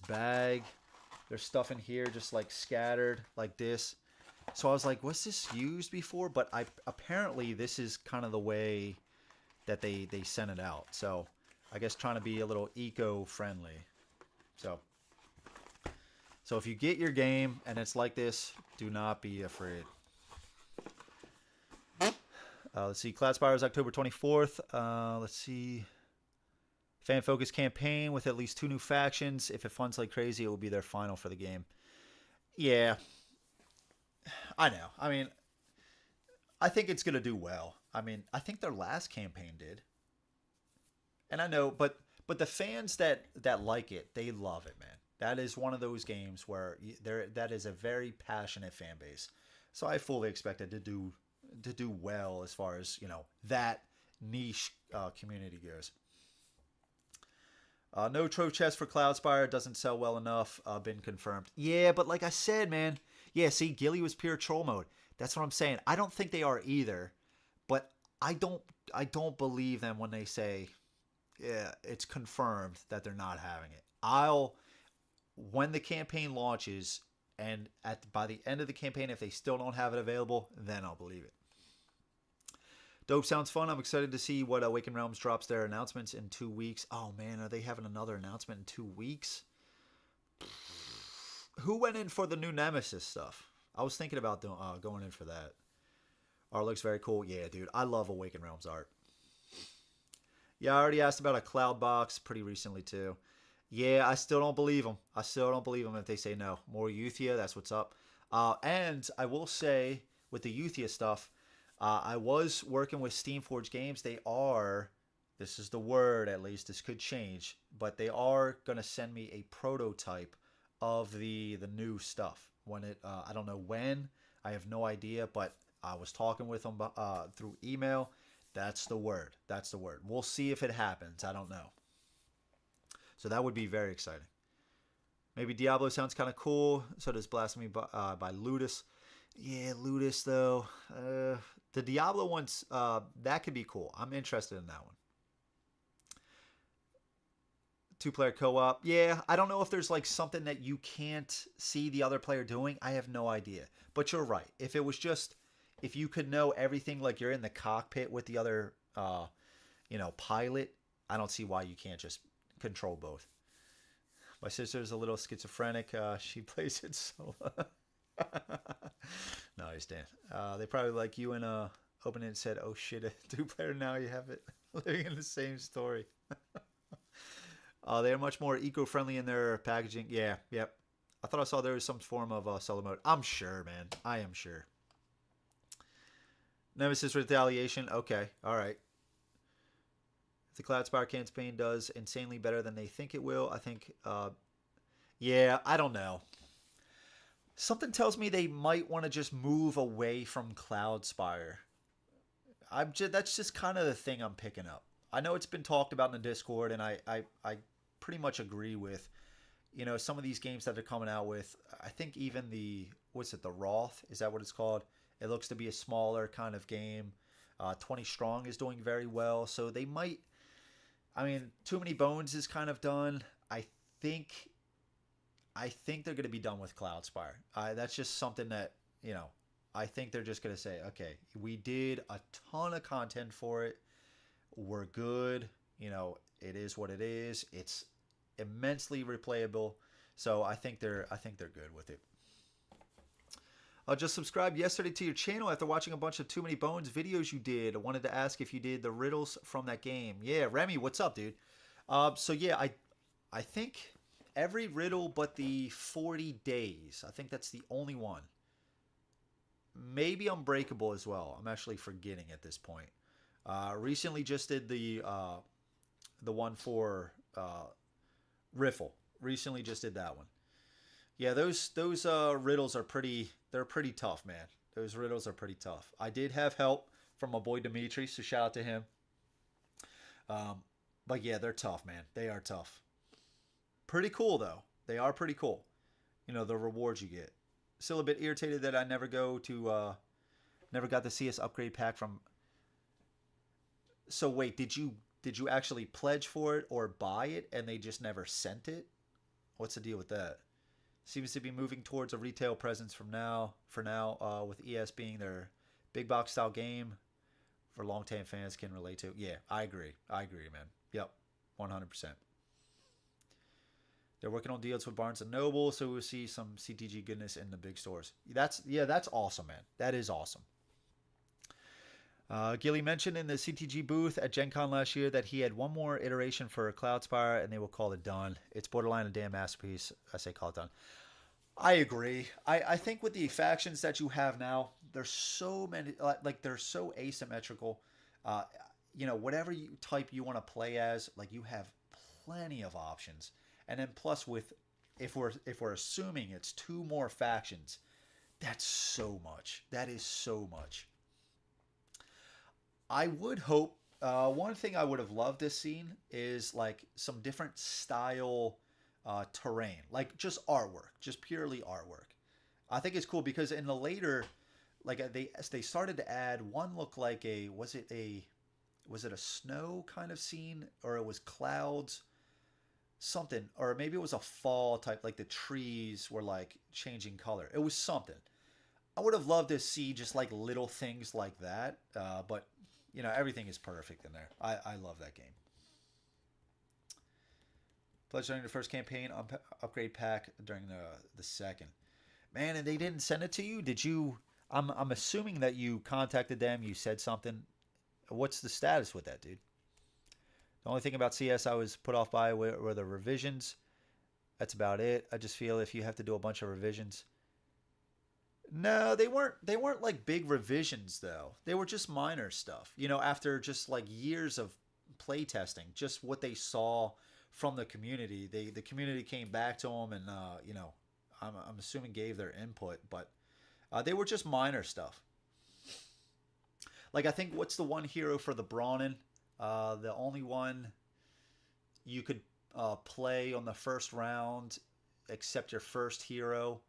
bag. There's stuff in here just like scattered like this. So I was like, was this used before? But apparently this is kind of the way that they sent it out. So I guess trying to be a little eco-friendly. So if you get your game and it's like this, do not be afraid. Let's see. Cloudspire is October 24th. Let's see. Fan focus campaign with at least 2 new factions. If it funds like crazy, it will be their final for the game. Yeah. I know. I mean, I think it's going to do well. I mean, I think their last campaign did. And I know, but the fans that like it, they love it, man. That is one of those games where that is a very passionate fan base. So I fully expect it to do well as far as, that niche community goes. No Trove chest for Cloudspire. Doesn't sell well enough. Been confirmed. Yeah, but like I said, man. Yeah, see, Gilly was pure troll mode. That's what I'm saying. I don't think they are either. But I don't believe them when they say, yeah, it's confirmed that they're not having it. When the campaign launches and by the end of the campaign, if they still don't have it available, then I'll believe it. Dope sounds fun. I'm excited to see what Awakened Realms drops their announcements in 2 weeks. Oh, man, are they having another announcement in 2 weeks? Who went in for the new Nemesis stuff? I was thinking about going in for that. Art looks very cool. Yeah, dude. I love Awaken Realms art. Yeah, I already asked about a cloud box pretty recently, too. Yeah, I still don't believe them. I still don't believe them if they say no. More Euthia, that's what's up. And I will say, with the Euthia stuff, I was working with Steamforged Games. They are, this is the word at least, this could change, but they are going to send me a prototype of the new stuff. When it, I don't know when, I have no idea, but I was talking with them through email. That's the word. That's the word. We'll see if it happens. I don't know. So that would be very exciting. Maybe Diablo sounds kind of cool. So does Blasphemy by Ludus. Yeah, Ludus, though. The Diablo ones, that could be cool. I'm interested in that one. 2-player co-op. Yeah, I don't know if there's like something that you can't see the other player doing. I have no idea. But you're right. If it was just, if you could know everything, like you're in the cockpit with the other, pilot, I don't see why you can't just control both. My sister's a little schizophrenic. She plays it solo. Nice, Dan. They probably like you and opened it and said, "Oh shit, a 2-player now you have it living in the same story." They are much more eco-friendly in their packaging. Yeah, yep. I thought I saw there was some form of solo mode. I'm sure, man. I am sure. Nemesis Retaliation. Okay, all right. If the Cloudspire campaign does insanely better than they think it will, I think, yeah, I don't know. Something tells me they might want to just move away from Cloudspire. That's just kind of the thing I'm picking up. I know it's been talked about in the Discord, and I pretty much agree with, some of these games that they're coming out with. I think even the Wrath? Is that what it's called? It looks to be a smaller kind of game. 20 Strong is doing very well, so they might. I mean, Too Many Bones is kind of done. I think they're going to be done with Cloudspire. That's just something that, I think they're just going to say, okay, we did a ton of content for it. We're good. It is what it is. It's immensely replayable. So I think they're good with it. I just subscribed yesterday to your channel after watching a bunch of Too Many Bones videos you did. I wanted to ask if you did the riddles from that game. Yeah, Remy, what's up, dude? So yeah, I think every riddle but the 40 days. I think that's the only one. Maybe Unbreakable as well. I'm actually forgetting at this point. Recently just did the one for Riffle. Recently just did that one. Yeah, those riddles are pretty tough, man. Those riddles are pretty tough. I did have help from my boy Dimitri, so shout out to him. But yeah, they're tough, man. They are tough. Pretty cool though. They are pretty cool. The rewards you get. Still a bit irritated that I never got the CS upgrade pack from. So wait, did you actually pledge for it or buy it and they just never sent it? What's the deal with that? Seems to be moving towards a retail presence for now, with ES being their big box style game for long-time fans can relate to. Yeah, I agree, man. Yep, 100%. They're working on deals with Barnes & Noble, so we'll see some CTG goodness in the big stores. That's awesome, man. That is awesome. Gilly mentioned in the CTG booth at Gen Con last year that he had one more iteration for Cloudspire and they will call it done. It's borderline a damn masterpiece. I say call it done. I agree. I think with the factions that you have now, there's so many, like they're so asymmetrical. Whatever type you want to play as, like you have plenty of options. And then plus with, if we're assuming it's 2 more factions, that's so much. That is so much. I would hope, one thing I would have loved to seen is like some different style terrain, like just artwork, just purely artwork. I think it's cool because in the later, like they started to add one looked like was it a snow kind of scene or it was clouds, something, or maybe it was a fall type, like the trees were like changing color. It was something. I would have loved to see just like little things like that, but everything is perfect in there. I love that game. Pledged during the first campaign upgrade pack during the second. Man, and they didn't send it to you? Did you? I'm assuming that you contacted them. You said something. What's the status with that, dude? The only thing about CS I was put off by were the revisions. That's about it. I just feel if you have to do a bunch of revisions. No, they weren't. They weren't like big revisions though. They were just minor stuff. You know, after just like years of play testing, just what they saw from the community. The community came back to them and you know, I'm assuming gave their input, but they were just minor stuff. Like I think what's the one hero for the Brownin? The only one you could play on the first round, except your first hero.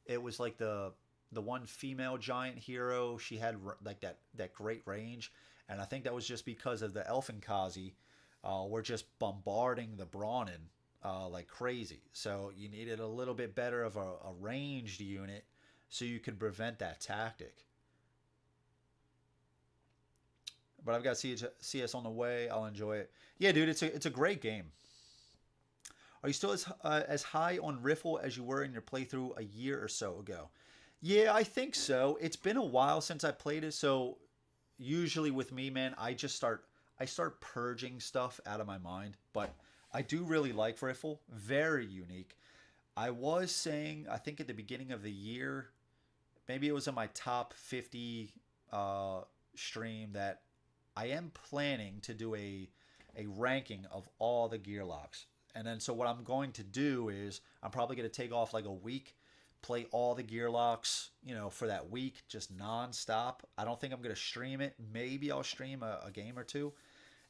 It was like the one female giant hero. She had like that great range, and I think that was just because of the Elfenkazi. Were just bombarding the Brownin like crazy. So you needed a little bit better of a ranged unit so you could prevent that tactic. But I've got CS on the way. I'll enjoy it. Yeah, dude, it's a great game. Are you still as high on Riffle as you were in your playthrough a year or so ago? Yeah, I think so. It's been a while since I played it, so usually with me, man, I start purging stuff out of my mind. But I do really like Riffle. Very unique. I was saying, I think at the beginning of the year, maybe it was in my top 50 stream, that I am planning to do a ranking of all the gear locks. And then so what I'm going to do is I'm probably going to take off like a week, play all the gear locks, you know, for that week, just nonstop. I don't think I'm going to stream it. Maybe I'll stream a game or two.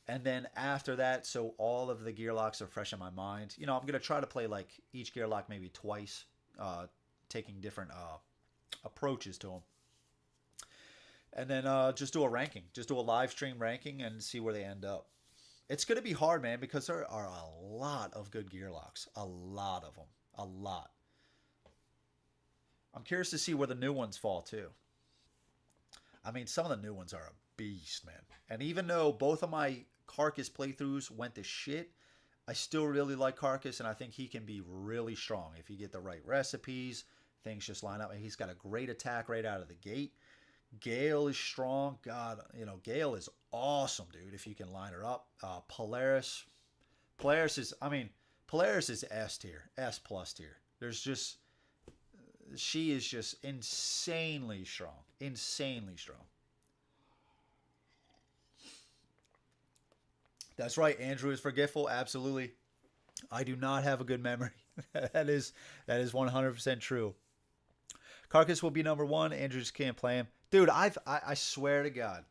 And then after that, so all of the gear locks are fresh in my mind. You know, I'm going to try to play like each gear lock maybe twice, taking different approaches to them. And then just do a ranking. Just do a live stream ranking and see where they end up. It's going to be hard, man, because there are a lot of good gear locks. A lot of them. A lot. I'm curious to see where the new ones fall, too. I mean, some of the new ones are a beast, man. And even though both of my Carcass playthroughs went to shit, I still really like Carcass, and I think he can be really strong. If you get the right recipes, things just line up. And he's got a great attack right out of the gate. Gale is strong. God, you know, Gale is awesome, dude, if you can line her up. Polaris is S tier, S plus tier. She is just insanely strong. Insanely strong. That's right, Andrew is forgetful. Absolutely. I do not have a good memory. that is 100% true. Carcass will be number one. Andrew just can't play him. Dude, I swear to God,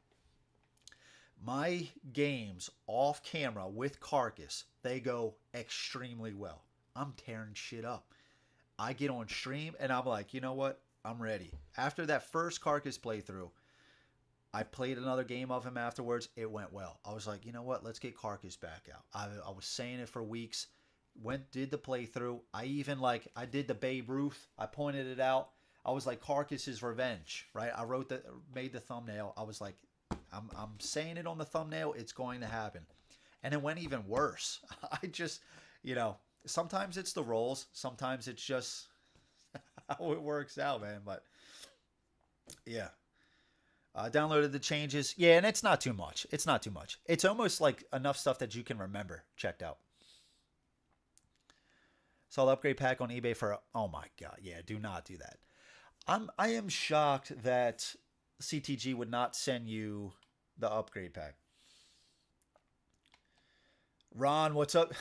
my games off camera with Carcass, they go extremely well. I'm tearing shit up. I get on stream and I'm like, you know what? I'm ready. After that first Carcass playthrough, I played another game of him afterwards. It went well. I was like, you know what? Let's get Carcass back out. I was saying it for weeks. Did the playthrough. I did the Babe Ruth. I pointed it out. I was like, Carcass's revenge, right? I made the thumbnail. I was like, I'm saying it on the thumbnail. It's going to happen. And it went even worse. I just, you know, sometimes it's the rolls. Sometimes it's just how it works out, man. But yeah. Downloaded the changes. Yeah, and it's not too much. It's not too much. It's almost like enough stuff that you can remember. Checked out. Saw the upgrade pack on eBay for, oh my God. Yeah, do not do that. I am shocked that CTG would not send you the upgrade pack. Ron, what's up?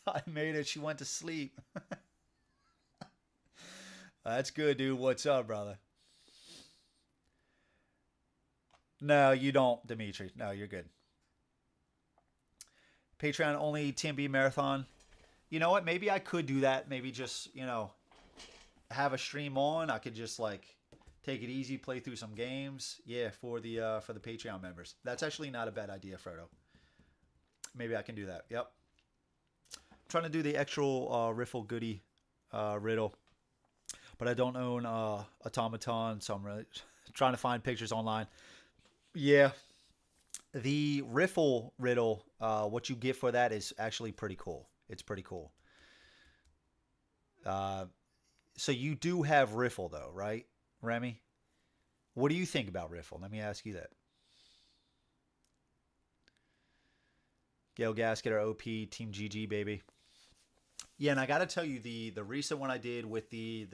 I made it. She went to sleep. That's good, dude. What's up, brother? No, you don't, Dimitri. No, you're good. Patreon only TMB marathon. You know what? Maybe I could do that. Maybe just, you know, have a stream on. I could just like take it easy, play through some games. Yeah, for the Patreon members. That's actually not a bad idea, Frodo. Maybe I can do that. Yep. I'm trying to do the actual Riffle Goody riddle, but I don't own Automaton, so I'm really trying to find pictures online. Yeah, the Riffle riddle, what you get for that is actually pretty cool. It's pretty cool. Uh, so you do have Riffle though, right, Remy? What do you think about Riffle? Let me ask you that. Gale Gasket or OP Team GG baby. Yeah, and I got to tell you the recent one I did with the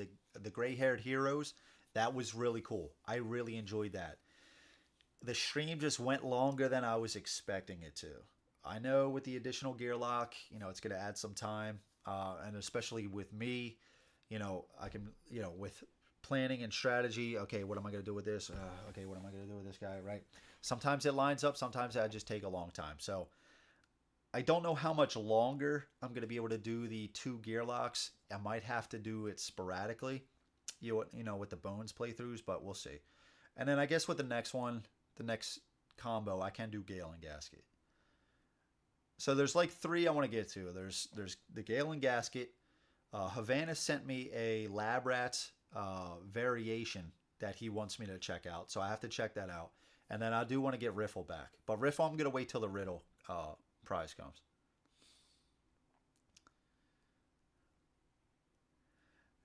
gray haired heroes, that was really cool. I really enjoyed that. The stream just went longer than I was expecting it to. I know with the additional gear lock, it's going to add some time, and especially with me, I can, with planning and strategy. Okay, what am I going to do with this? Okay, what am I going to do with this guy? Right. Sometimes it lines up. Sometimes I just take a long time. So I don't know how much longer I'm going to be able to do the 2 gear locks. I might have to do it sporadically, with the bones playthroughs, but we'll see. And then I guess with the next one, the next combo, I can do Gale and Gasket. So there's like 3 I want to get to. There's the Gale and Gasket. Havana sent me a Lab Rats variation that he wants me to check out, so I have to check that out. And then I do want to get Riffle back, but Riffle I'm gonna wait till the Riddle prize comes.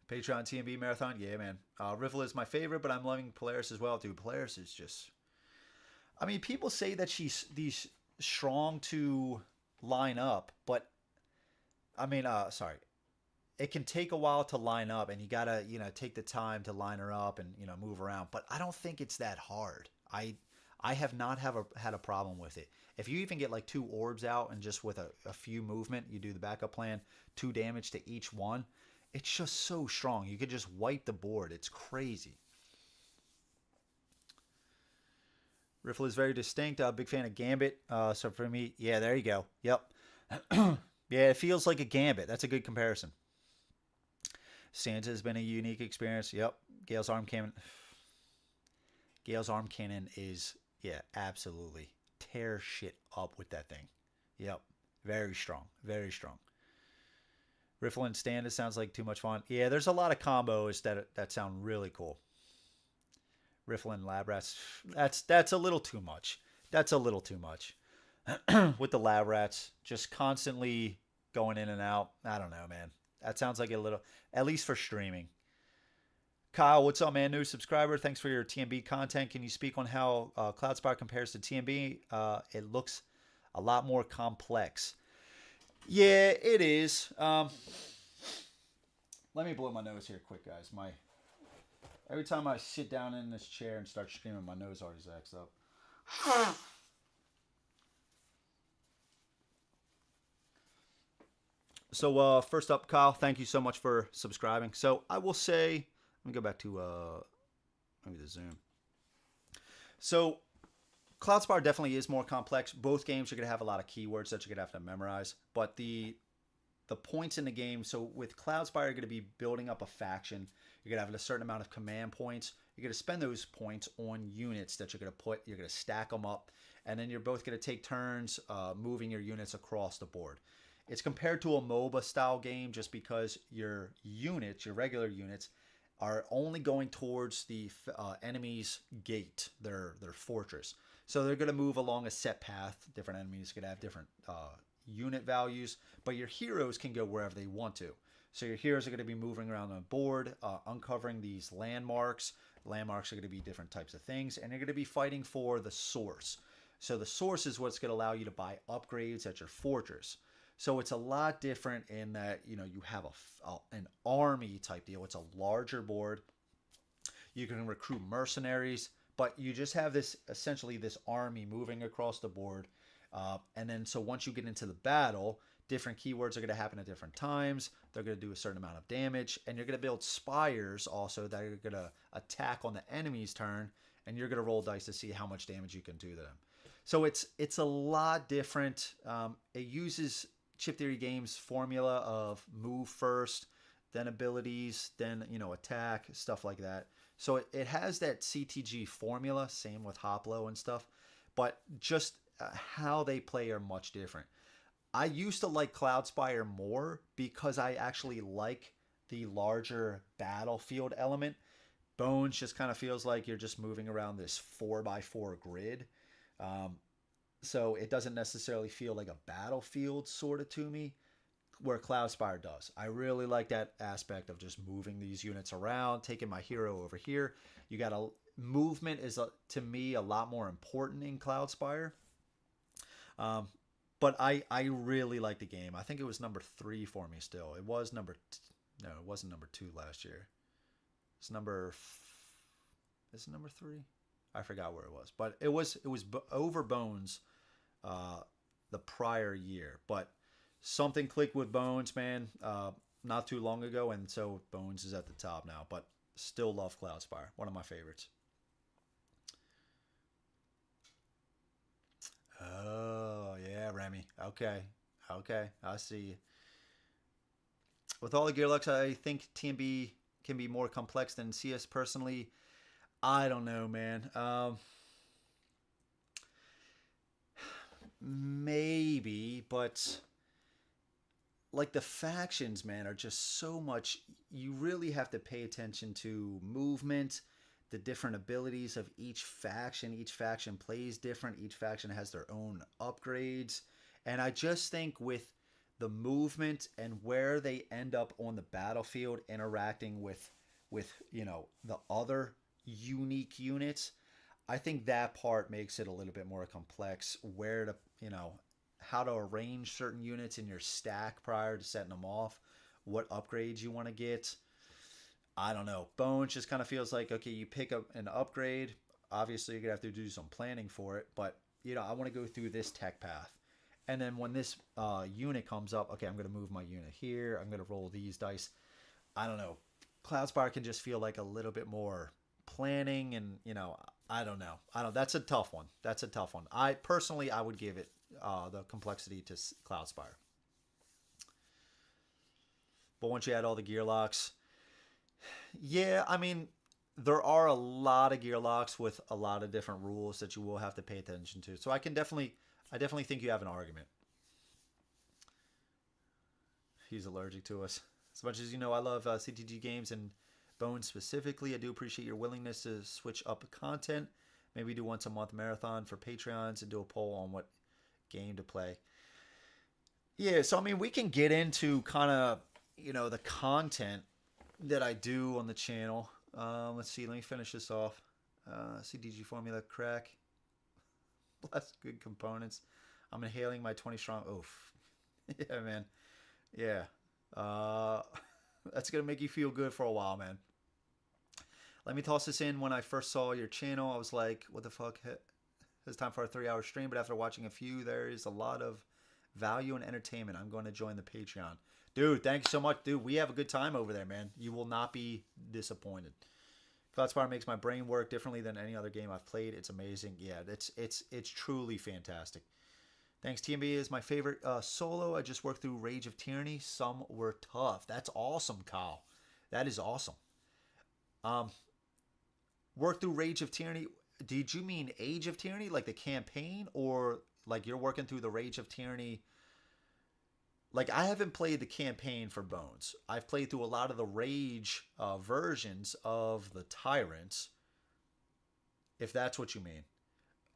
Patreon TMB Marathon, yeah, man. Riffle is my favorite, but I'm loving Polaris as well, dude. Polaris is just, I mean, people say that she's these strong to line up, but I mean, sorry, it can take a while to line up, and you gotta, take the time to line her up and move around. But I don't think it's that hard. I have not had a problem with it. If you even get like 2 orbs out and just with a few movement, you do the backup plan, 2 damage to each one. It's just so strong. You could just wipe the board. It's crazy. Riffle is very distinct. Big fan of Gambit. So for me, yeah, there you go. Yep. Yeah, it feels like a Gambit. That's a good comparison. Santa has been a unique experience. Yep. Gale's arm cannon. Gale's arm cannon is, yeah, absolutely. Tear shit up with that thing. Yep. Very strong. Very strong. Riffle and stand, it sounds like too much fun. Yeah, there's a lot of combos that sound really cool. Riffle and Lab Rats, that's a little too much. That's a little too much. With the Lab Rats, just constantly going in and out. I don't know, man. That sounds like a little, at least for streaming. Kyle, what's up, man? New subscriber. Thanks for your TMB content. Can you speak on how Cloudspire compares to TMB? It looks a lot more complex. Yeah, it is. Let me blow my nose here quick, guys. Every time I sit down in this chair and start streaming, my nose always acts up. So first up, Kyle, thank you so much for subscribing. So I will say, let me go back to maybe the Zoom. So Cloudspire definitely is more complex. Both games, you're going to have a lot of keywords that you're going to have to memorize. But the points in the game, so with Cloudspire, you're going to be building up a faction. You're going to have a certain amount of command points. You're going to spend those points on units that you're going to put. You're going to stack them up. And then you're both going to take turns moving your units across the board. It's compared to a MOBA style game just because your units, your regular units, are only going towards the enemy's gate, their fortress. So they're going to move along a set path. Different enemies are going to have different unit values, but your heroes can go wherever they want to. So your heroes are going to be moving around the board, uncovering these landmarks. Landmarks are going to be different types of things, and you're going to be fighting for the source. So the source is what's going to allow you to buy upgrades at your fortress. So it's a lot different in that, you have an army type deal. It's a larger board. You can recruit mercenaries, but you just have essentially this army moving across the board. And then so once you get into the battle, different keywords are going to happen at different times. They're going to do a certain amount of damage, and you're going to build spires also that are going to attack on the enemy's turn, and you're going to roll dice to see how much damage you can do to them. So it's a lot different. It uses Chip Theory Games formula of move first, then abilities, then attack, stuff like that. So it has that CTG formula, same with Hoplo and stuff, but just how they play are much different. I used to like Cloudspire more because I actually like the larger battlefield element. Bones just kind of feels like you're just moving around this 4x4 grid. So it doesn't necessarily feel like a battlefield sort of to me. where Cloudspire does. I really like that aspect of just moving these units around, taking my hero over here. You got a movement is to me a lot more important in Cloudspire. Um, but I really like the game. I think it was number 3 for me still. It was no, it wasn't number 2 last year. It's is it number 3? I forgot where it was, but it was over Bones the prior year. But something clicked with Bones, man, not too long ago, and so Bones is at the top now. But still love Cloudspire, one of my favorites. Oh yeah, Remy. Okay, I see you. With all the Gearlocks, I think TMB can be more complex than CS personally. I don't know, man. Maybe, but like the factions, man, are just so much. You really have to pay attention to movement, the different abilities of each faction. Each faction plays different. Each faction has their own upgrades. And I just think with the movement and where they end up on the battlefield interacting with the other unique units, I think that part makes it a little bit more complex, where to, how to arrange certain units in your stack prior to setting them off, what upgrades you want to get. I don't know. Bones just kind of feels like, okay, you pick up an upgrade. Obviously, you're going to have to do some planning for it, but, I want to go through this tech path. And then when this unit comes up, okay, I'm going to move my unit here. I'm going to roll these dice. I don't know. Cloudspire can just feel like a little bit more planning, and I don't know. That's a tough one. I personally, I would give it the complexity to Cloudspire. But once you add all the gear locks, yeah, I mean, there are a lot of gear locks with a lot of different rules that you will have to pay attention to. So I definitely think you have an argument. He's allergic to us. As much as I love CTG games and Bones specifically, I do appreciate your willingness to switch up content. Maybe do once a month marathon for Patreons and do a poll on what game to play. Yeah, so I mean, we can get into kind of, the content that I do on the channel. Let's see, let me finish this off. CTG formula crack. Less good components. I'm inhaling my 20 strong. Oof. Yeah, man. Yeah. That's going to make you feel good for a while, man. Let me toss this in. When I first saw your channel, I was like, what the fuck? It's time for a 3-hour stream. But after watching a few, there is a lot of value and entertainment. I'm going to join the Patreon. Dude, thanks so much. Dude, we have a good time over there, man. You will not be disappointed. Cloudspire makes my brain work differently than any other game I've played. It's amazing. Yeah, it's truly fantastic. Thanks, TMB is my favorite solo. I just worked through Rage of Tyranny. Some were tough. That's awesome, Kyle. That is awesome. Worked through Rage of Tyranny. Did you mean Age of Tyranny, like the campaign, or like you're working through the Rage of Tyranny? Like, I haven't played the campaign for Bones. I've played through a lot of the Rage versions of the Tyrants, if that's what you mean.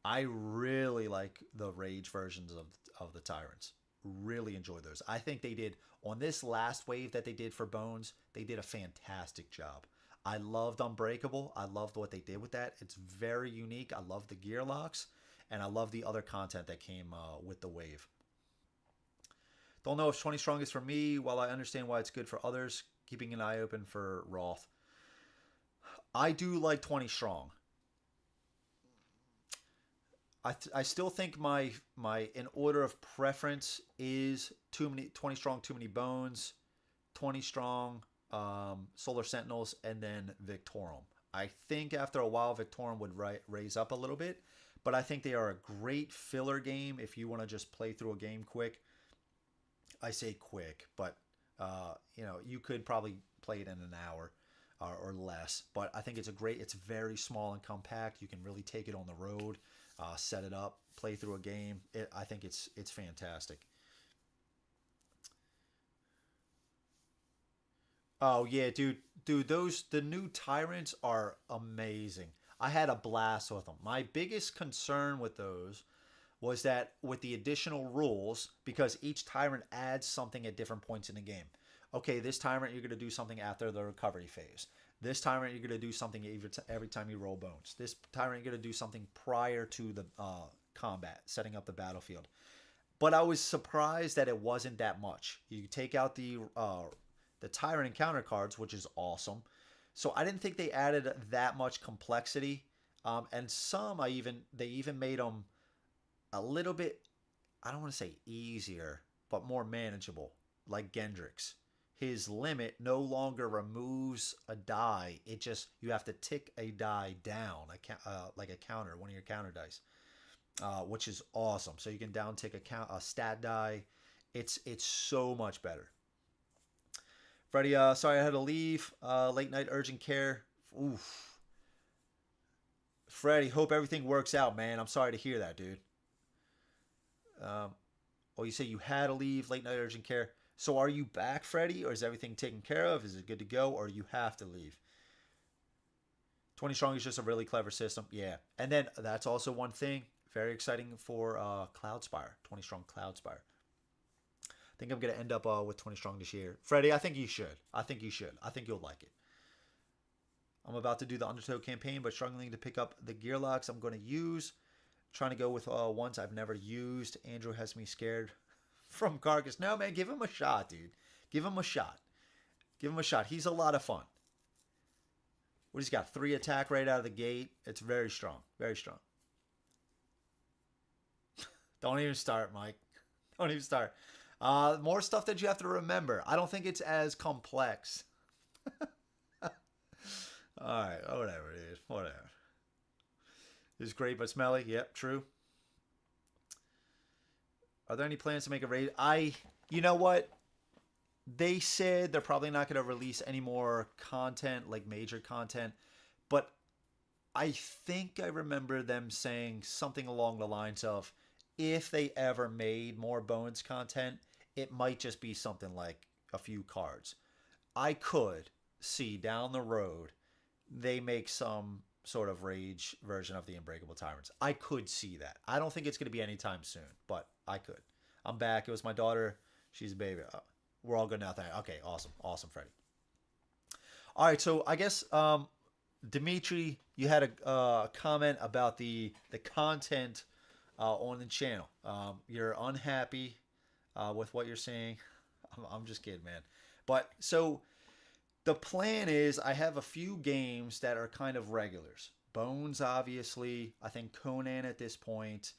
I really like the Rage versions of the Tyrants. Really enjoy those. I think they did, on this last wave that they did for Bones, they did a fantastic job. I loved Unbreakable. I loved what they did with that. It's very unique. I love the gear locks, and I love the other content that came with the wave. Don't know if 20 strong is for me. While I understand why it's good for others, keeping an eye open for Roth. I do like 20 strong. I still think my in order of preference is 20 strong, too many bones, 20 strong, Solar Sentinels, and then Victorum. I think after a while Victorum would raise up a little bit, but I think they are a great filler game if you want to just play through a game quick. I say quick, but you could probably play it in an hour or less. But I think it's very small and compact. You can really take it on the road, set it up, play through a game. I think it's fantastic. Oh yeah, dude, the new Tyrants are amazing. I had a blast with them. My biggest concern with those was that with the additional rules, because each tyrant adds something at different points in the game. Okay, this tyrant you're going to do something after the recovery phase. This tyrant you're going to do something every time you roll bones. This tyrant you're going to do something prior to the combat, setting up the battlefield. But I was surprised that it wasn't that much. You take out the tyrant encounter cards, which is awesome. So I didn't think they added that much complexity. And some they even made them a little bit, I don't want to say easier, but more manageable, like Gendrix. His limit no longer removes a die. It just, you have to tick a die down, like a counter, one of your counter dice, which is awesome. So you can down tick a stat die. It's so much better. Freddie, sorry I had to leave. Late night urgent care. Oof. Freddie, hope everything works out, man. I'm sorry to hear that, dude. You say you had to leave late night urgent care. So are you back, Freddie, or is everything taken care of? Is it good to go, or you have to leave? 20 Strong is just a really clever system. Yeah. And then that's also one thing. Very exciting for Cloudspire. 20 Strong Cloudspire. I think I'm going to end up with 20 Strong this year. Freddie, I think you should. I think you'll like it. I'm about to do the Undertow campaign, but struggling to pick up the gear locks I'm going to use. Trying to go with ones I've never used. Andrew has me scared from Carcass. No, man, give him a shot, dude. Give him a shot. Give him a shot. He's a lot of fun. What he's got? 3 attack right out of the gate. It's very strong. Very strong. Don't even start, Mike. Don't even start. More stuff that you have to remember. I don't think it's as complex. Alright, whatever it is. Whatever. It's great but smelly. Yep, true. Are there any plans to make a raid? You know what? They said they're probably not going to release any more content, like major content. But I think I remember them saying something along the lines of, if they ever made more Bones content, it might just be something like a few cards. I could see down the road they make some sort of rage version of the Unbreakable Tyrants. I could see that. I don't think it's going to be anytime soon, but I could. I'm back. It was my daughter. She's a baby. We're all good now. Okay, awesome. Awesome, Freddie. All right, so I guess, Dimitri, you had a comment about the content on the channel. You're unhappy with what you're seeing. I'm just kidding, man. But so the plan is I have a few games that are kind of regulars. Bones, obviously. I think Conan at this point.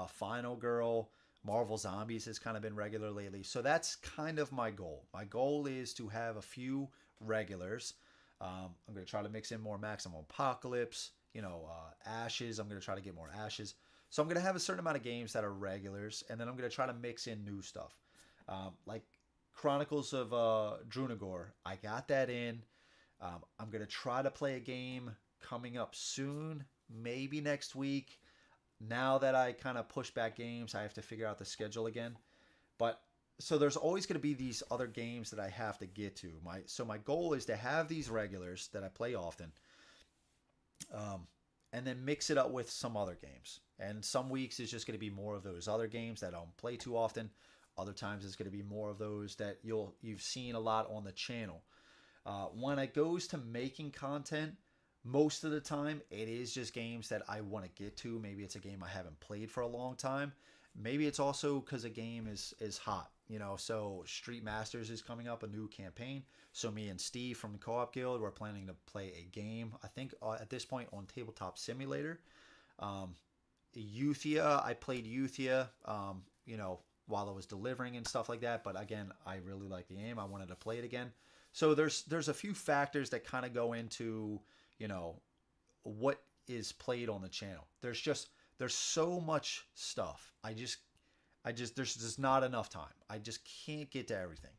Final Girl. Marvel Zombies has kind of been regular lately. So that's kind of my goal. My goal is to have a few regulars. I'm going to try to mix in more Maximum Apocalypse. Ashes. I'm going to try to get more Ashes. So I'm going to have a certain amount of games that are regulars. And then I'm going to try to mix in new stuff. Like Chronicles of Drunagor. I got that in. I'm going to try to play a game coming up soon. Maybe next week. Now that I kind of push back games, I have to figure out the schedule again. But so there's always going to be these other games that I have to get to. My goal is to have these regulars that I play often, and then mix it up with some other games. And some weeks is just going to be more of those other games that I don't play too often. Other times it's going to be more of those that you've seen a lot on the channel. When it goes to making content, most of the time, it is just games that I want to get to. Maybe it's a game I haven't played for a long time. Maybe it's also because a game is hot. So Street Masters is coming up, a new campaign. So me and Steve from the Co-op Guild, we're planning to play a game, I think at this point on Tabletop Simulator. Euthia, I played Euthia, while I was delivering and stuff like that. But again, I really like the game. I wanted to play it again. So there's a few factors that kind of go into what is played on the channel. There's so much stuff. There's just not enough time. I just can't get to everything.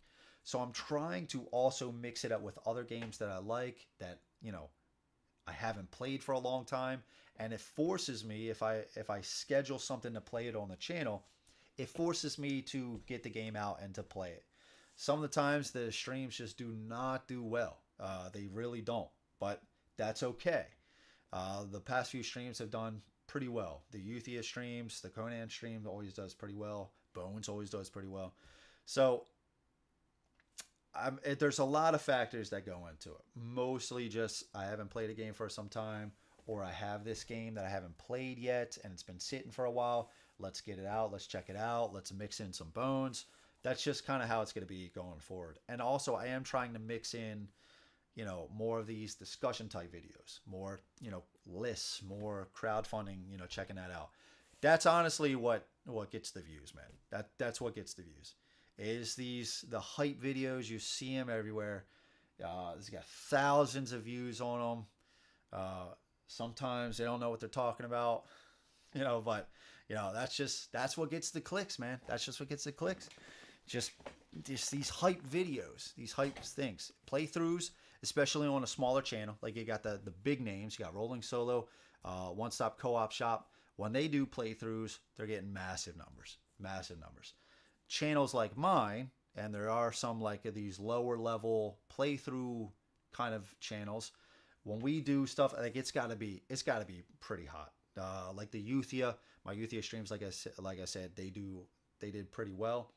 So I'm trying to also mix it up with other games that I like that, I haven't played for a long time. And it forces me, if I schedule something to play it on the channel, it forces me to get the game out and to play it. Some of the times the streams just do not do well. They really don't. But that's okay. The past few streams have done pretty well. The Uthia streams, the Conan stream always does pretty well. Bones always does pretty well. So there's a lot of factors that go into it. Mostly just I haven't played a game for some time, or I have this game that I haven't played yet and it's been sitting for a while. Let's get it out. Let's check it out. Let's mix in some bones. That's just kind of how it's going to be going forward. And also, I am trying to mix in, more of these discussion type videos, more, lists, more crowdfunding, checking that out. That's honestly what gets the views, man. That's what gets the views. Is the hype videos. You see them everywhere. It's got thousands of views on them. Sometimes they don't know what they're talking about, but that's what gets the clicks, man. That's just what gets the clicks. Just these hype videos, these hype things, playthroughs, especially on a smaller channel. Like you got the big names, you got Rolling Solo, One Stop Co-op Shop. When they do playthroughs, they're getting massive numbers. Channels like mine, and there are some like these lower level playthrough kind of channels. When we do stuff, like it's got to be pretty hot. Like the Uthia, my Uthia streams, like I said, they did pretty well.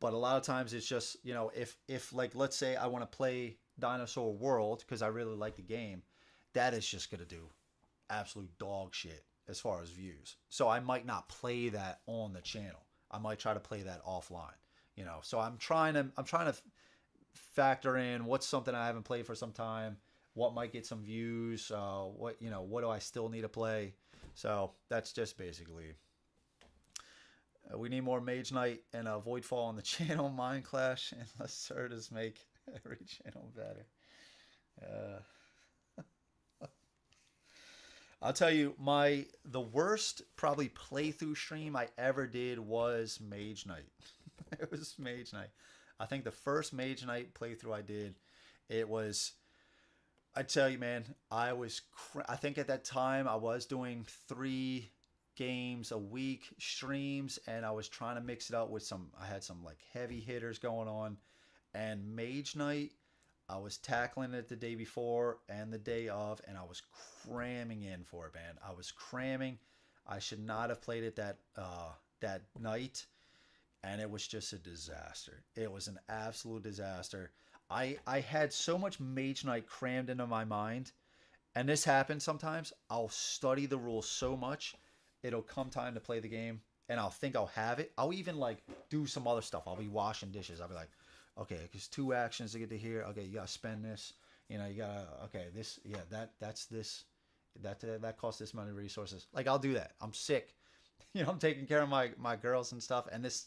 But a lot of times it's just, if like, let's say I want to play Dinosaur World because I really like the game, that is just going to do absolute dog shit as far as views. So I might not play that on the channel. I might try to play that offline, so I'm trying to factor in what's something I haven't played for some time, what might get some views, what do I still need to play. So that's just basically. We need more Mage Knight and Voidfall on the channel. Mind Clash and Lacerdas make every channel better. I'll tell you, the worst probably playthrough stream I ever did was Mage Knight. It was Mage Knight. I think the first Mage Knight playthrough I did, I tell you, man, I think at that time I was doing 3 games a week streams, and I was trying to mix it up with I had some like heavy hitters going on, and Mage Knight, I was tackling it the day before and the day of, and I was cramming in for it, man. I was cramming. I should not have played it that night, and it was just a disaster. It was an absolute disaster. I had so much Mage Knight crammed into my mind, and this happens sometimes. I'll study the rules so much, it'll come time to play the game, and I'll think I'll have it. I'll even like do some other stuff. I'll be washing dishes. I'll be like, okay, because 2 actions to get to here. Okay, you gotta spend this. You gotta. Okay, this. Yeah, that's this. That costs this many resources. Like I'll do that. I'm sick. I'm taking care of my girls and stuff, and this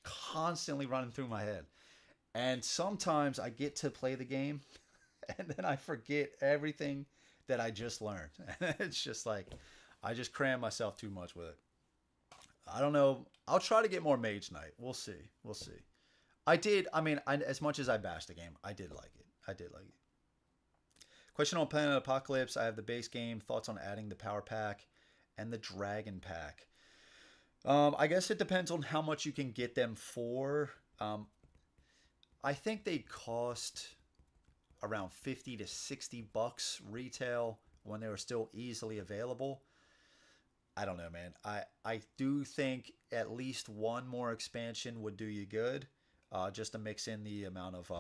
constantly running through my head. And sometimes I get to play the game, and then I forget everything that I just learned. And it's just like I just cram myself too much with it. I don't know. I'll try to get more Mage Knight. We'll see. As much as I bashed the game, I did like it. Question on Planet Apocalypse. I have the base game. Thoughts on adding the Power Pack and the Dragon Pack. I guess it depends on how much you can get them for. I think they cost around $50 to $60 retail when they were still easily available. I don't know, man. I do think at least one more expansion would do you good, just to mix in the amount of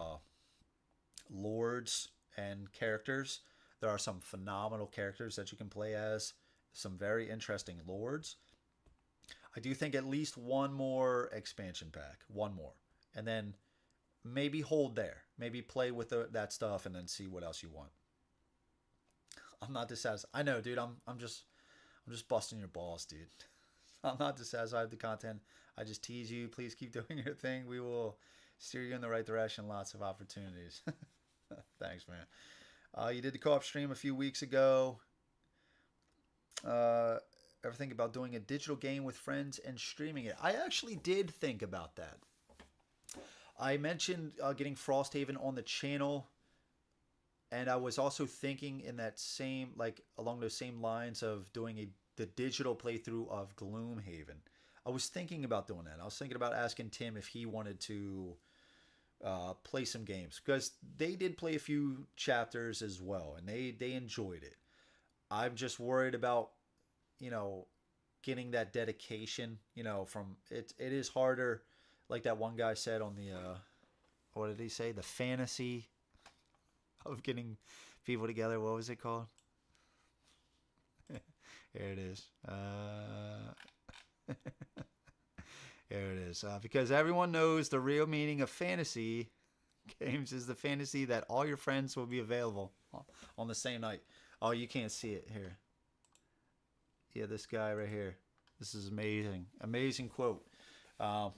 lords and characters. There are some phenomenal characters that you can play as, some very interesting lords. I do think at least one more expansion pack, one more, and then maybe hold there. Maybe play with that stuff and then see what else you want. I'm not dissatisfied. I know, dude. I'm just busting your balls, dude. I'm not dissatisfied with the content. I just tease you. Please keep doing your thing. We will steer you in the right direction. Lots of opportunities. Thanks, man. You did the co-op stream a few weeks ago. Ever think about doing a digital game with friends and streaming it? I actually did think about that. I mentioned getting Frosthaven on the channel, and I was also thinking in that same, like along those same lines of doing the digital playthrough of Gloomhaven. I was thinking about doing that. I was thinking about asking Tim if he wanted to play some games, because they did play a few chapters as well, and they enjoyed it. I'm just worried about, you know, getting that dedication, you know, from it. It is harder, like that one guy said on the, what did he say? The fantasy of getting people together. What was it called? Here it is. Here it is. Because everyone knows the real meaning of fantasy games is the fantasy that all your friends will be available on the same night. Oh, you can't see it here. Yeah, this guy right here. This is amazing. Amazing quote. But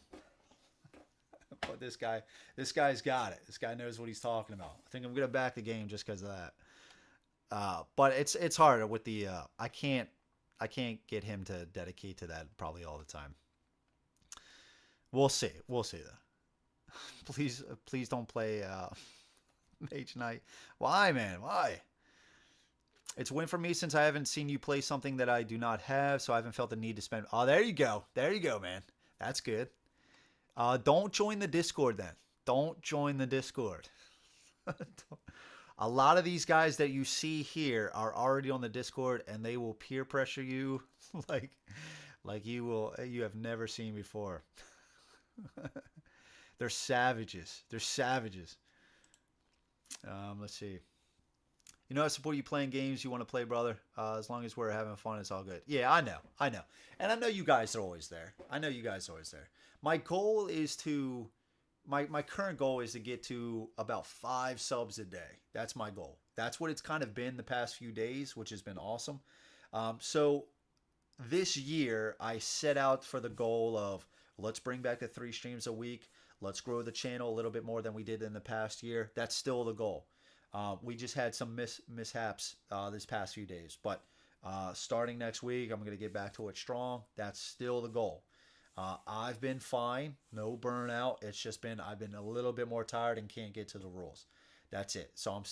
this guy's got it. This guy knows what he's talking about. I think I'm gonna back the game just because of that. But it's harder with the. I can't get him to dedicate to that probably all the time. We'll see. We'll see though. Please don't play Mage Knight. Why, man? Why? It's a win for me since I haven't seen you play something that I do not have, so I haven't felt the need to spend. Oh, there you go. There you go, man. That's good. Don't join the Discord then. Don't join the Discord. A lot of these guys that you see here are already on the Discord, and they will peer pressure you like you have never seen before. They're savages. They're savages. Let's see. You know, I support you playing games you want to play, brother. As long as we're having fun, it's all good. Yeah, I know. And I know you guys are always there. My goal is to, my current goal is to get to about 5 subs a day. That's my goal. That's what it's kind of been the past few days, which has been awesome. So this year, I set out for the goal of, let's bring back the 3 streams a week. Let's grow the channel a little bit more than we did in the past year. That's still the goal. We just had some mishaps this past few days. But starting next week, I'm going to get back to it strong. That's still the goal. I've been fine. No burnout. It's just been, I've been a little bit more tired and can't get to the rules. That's it. So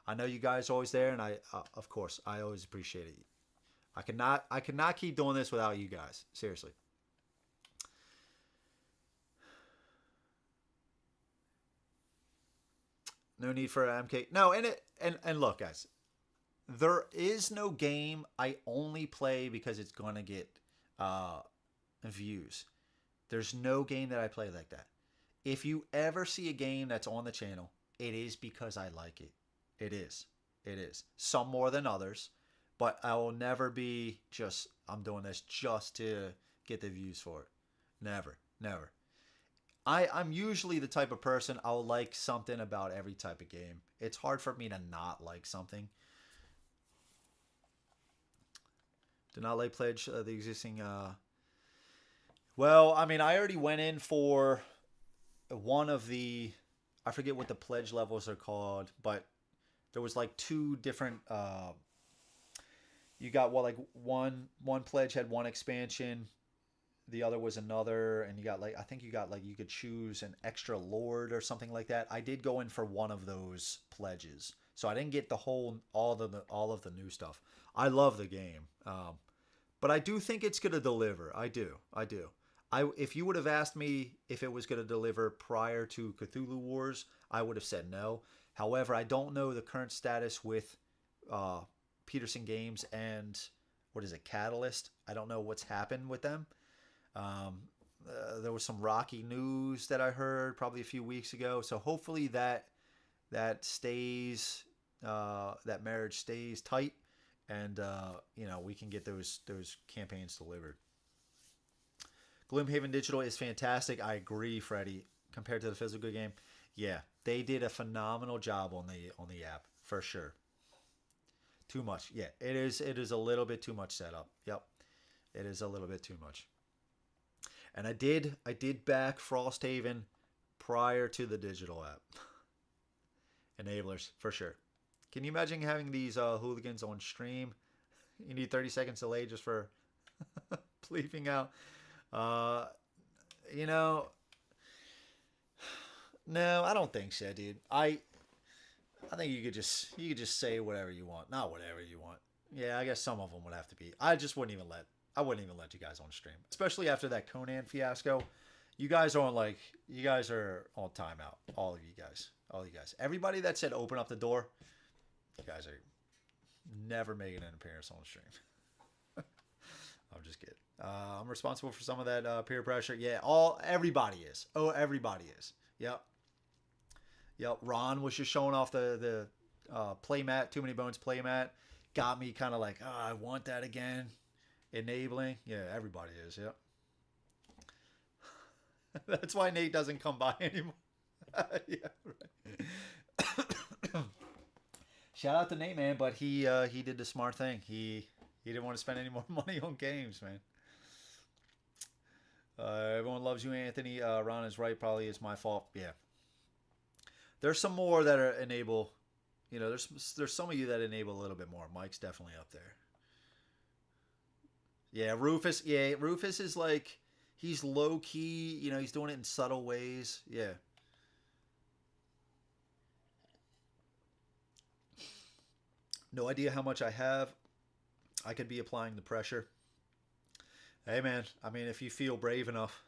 I know you guys are always there. And of course, I always appreciate it. I cannot keep doing this without you guys. Seriously. No need for MK. No, and look, guys, there is no game I only play because it's gonna get views. There's no game that I play like that. If you ever see a game that's on the channel, it is because I like it. It is. Some more than others, but I will never be just, I'm doing this just to get the views for it. Never. I'm usually the type of person, I'll like something about every type of game. It's hard for me to not like something. Do not like pledge the existing... Well, I mean, I already went in for one of the... I forget what the pledge levels are called, but there was like 2 different... you got, one pledge had 1 expansion... The other was another, and you got I think you got you could choose an extra lord or something like that. I did go in for one of those pledges, so I didn't get the whole all of the new stuff. I love the game, but I do think it's gonna deliver. I do. If you would have asked me if it was gonna deliver prior to Cthulhu Wars, I would have said no. However, I don't know the current status with Peterson Games and what is it, Catalyst. I don't know what's happened with them. There was some rocky news that I heard probably a few weeks ago. So hopefully that stays, that marriage stays tight, and we can get those campaigns delivered. Gloomhaven Digital is fantastic. I agree, Freddie. Compared to the physical game, yeah, they did a phenomenal job on the app for sure. Too much, yeah. It is a little bit too much setup. Yep, it is a little bit too much. And I did back Frosthaven prior to the digital app. Enablers, for sure. Can you imagine having these hooligans on stream? You need 30 seconds delay just for bleeping out. No, I don't think so, dude. I think you could just say whatever you want. Not whatever you want. Yeah, I guess some of them would have to be. I wouldn't even let you guys on stream, especially after that Conan fiasco. You guys are on timeout. All of you guys. Everybody that said open up the door, you never making an appearance on the stream. I'm just kidding. I'm responsible for some of that peer pressure. Yeah, everybody is. Oh, everybody is. Yep. Yep. Ron was just showing off the playmat, Too Many Bones playmat. Got me kind of like, oh, I want that again. Enabling. Yeah, everybody is. Yep. That's why Nate doesn't come by anymore. Yeah, right. Shout out to Nate, man, but he did the smart thing. He didn't want to spend any more money on games, man. Everyone loves you, Anthony. Ron is right. Probably it's my fault. Yeah. There's some more that are enable. You know, there's some of you that enable a little bit more. Mike's definitely up there. Yeah, Rufus. Yeah, Rufus is like, he's low key. You know, he's doing it in subtle ways. Yeah. No idea how much I have. I could be applying the pressure. Hey, man. I mean, if you feel brave enough,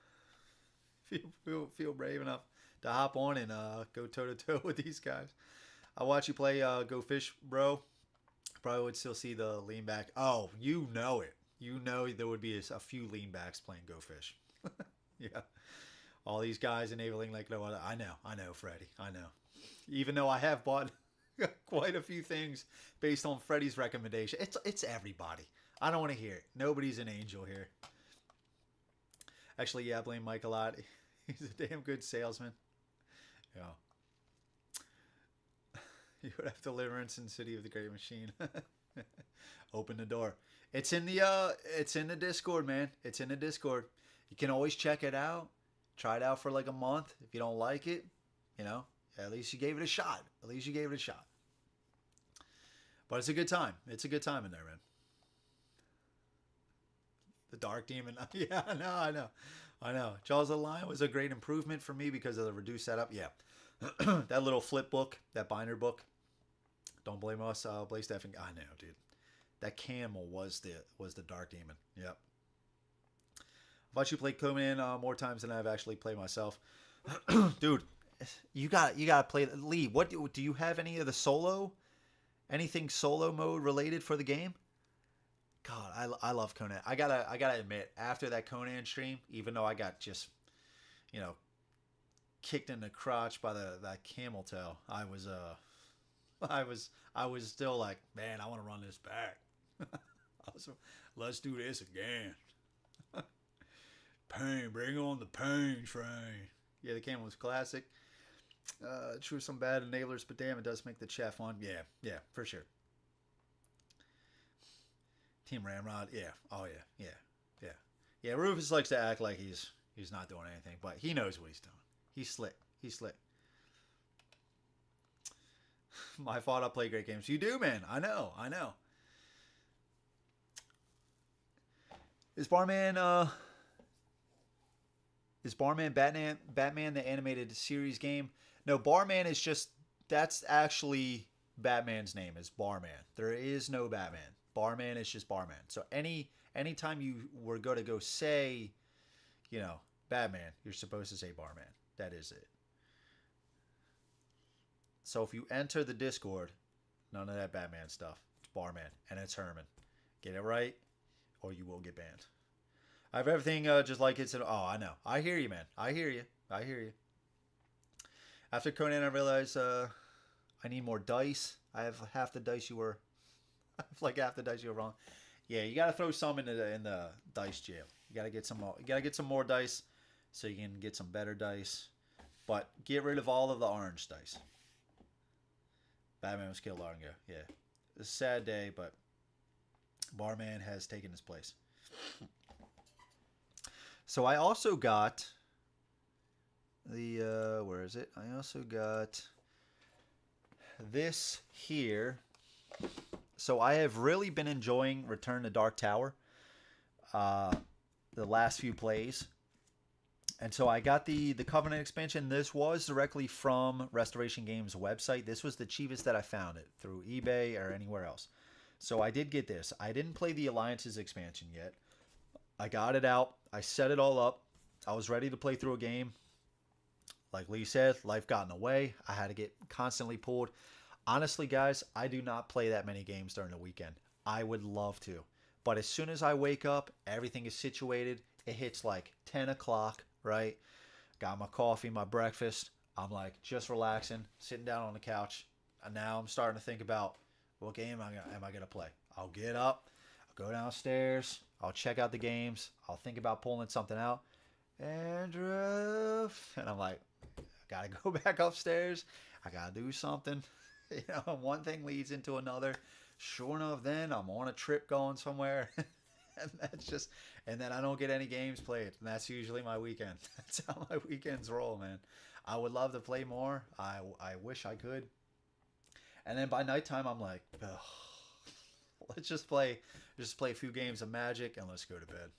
feel brave enough to hop on and go toe to toe with these guys. I watch you play Go Fish, bro. Probably would still see the lean back. Oh, you know it. You know there would be a few lean backs playing Go Fish. Yeah. All these guys enabling like no other. I know, Freddie. I know. Even though I have bought quite a few things based on Freddie's recommendation. It's everybody. I don't want to hear it. Nobody's an angel here. Actually, yeah, I blame Mike a lot. He's a damn good salesman. Yeah. You would have deliverance in City of the Great Machine. Open the door. It's in the Discord, man. It's in the Discord. You can always check it out. Try it out for like a month. If you don't like it, you know, at least you gave it a shot. At least you gave it a shot. But it's a good time. It's a good time in there, man. The Dark Demon. Yeah, I know. Jaws of the Lion was a great improvement for me because of the reduced setup. Yeah. That little flip book, that binder book. Don't blame us, Blaze Steffing. I know, dude. That camel was the Dark Demon. Yep. I've watched you play Conan more times than I've actually played myself. Dude, you got play Lee. What do you have any of the anything solo mode related for the game? God, I love Conan. I gotta admit, after that Conan stream, even though I got just, you know, kicked in the crotch by that camel tail, I was still like, man, I want to run this back. Let's do this again. Pain, bring on the pain train. Yeah, the camel was classic. True, some bad enablers, but damn, it does make the chat fun. Yeah, for sure. Team Ramrod, yeah. Oh yeah. Yeah, Rufus likes to act like he's not doing anything, but he knows what he's doing. He's slick. My fault, I play great games. You do, man. I know. Is Barman Batman the animated series game? No, Barman is that's actually Batman's name is Barman. There is no Batman. Barman is just Barman. So anytime you were going to go say, you know, Batman, you're supposed to say Barman. That is it. So if you enter the Discord, none of that Batman stuff. It's Barman, and it's Herman. Get it right, or you will get banned. I have everything just like it's. Oh, I know. I hear you, man. I hear you. After Conan, I realized I need more dice. I have half the dice you were. I have like half the dice you were wrong. Yeah, you got to throw some in the dice jail. You got to get some more. You got to get some more dice so you can get some better dice. But get rid of all of the orange dice. Batman was killed long ago. Yeah, it's a sad day, but Barman has taken his place. So I also got the where is it? I also got this here. So I have really been enjoying Return to Dark Tower the last few plays. And so I got the Covenant expansion. This was directly from Restoration Games' website. This was the cheapest that I found it through eBay or anywhere else. So I did get this. I didn't play the Alliances expansion yet. I got it out. I set it all up. I was ready to play through a game. Like Lee said, life got in the way. I had to get constantly pulled. Honestly, guys, I do not play that many games during the weekend. I would love to. But as soon as I wake up, everything is situated. It hits like 10 o'clock, right? Got my coffee, my breakfast. I'm like just relaxing, sitting down on the couch. And now I'm starting to think about what game am I going to play. I'll get up, I'll go downstairs, I'll check out the games, I'll think about pulling something out. Andrew. And I'm like, I got to go back upstairs. I got to do something. You know, one thing leads into another. Sure enough, then I'm on a trip going somewhere. And that's just, and then I don't get any games played. And that's usually my weekend. That's how my weekends roll, man. I would love to play more. I wish I could. And then by nighttime, I'm like, ugh, let's just play a few games of Magic and let's go to bed.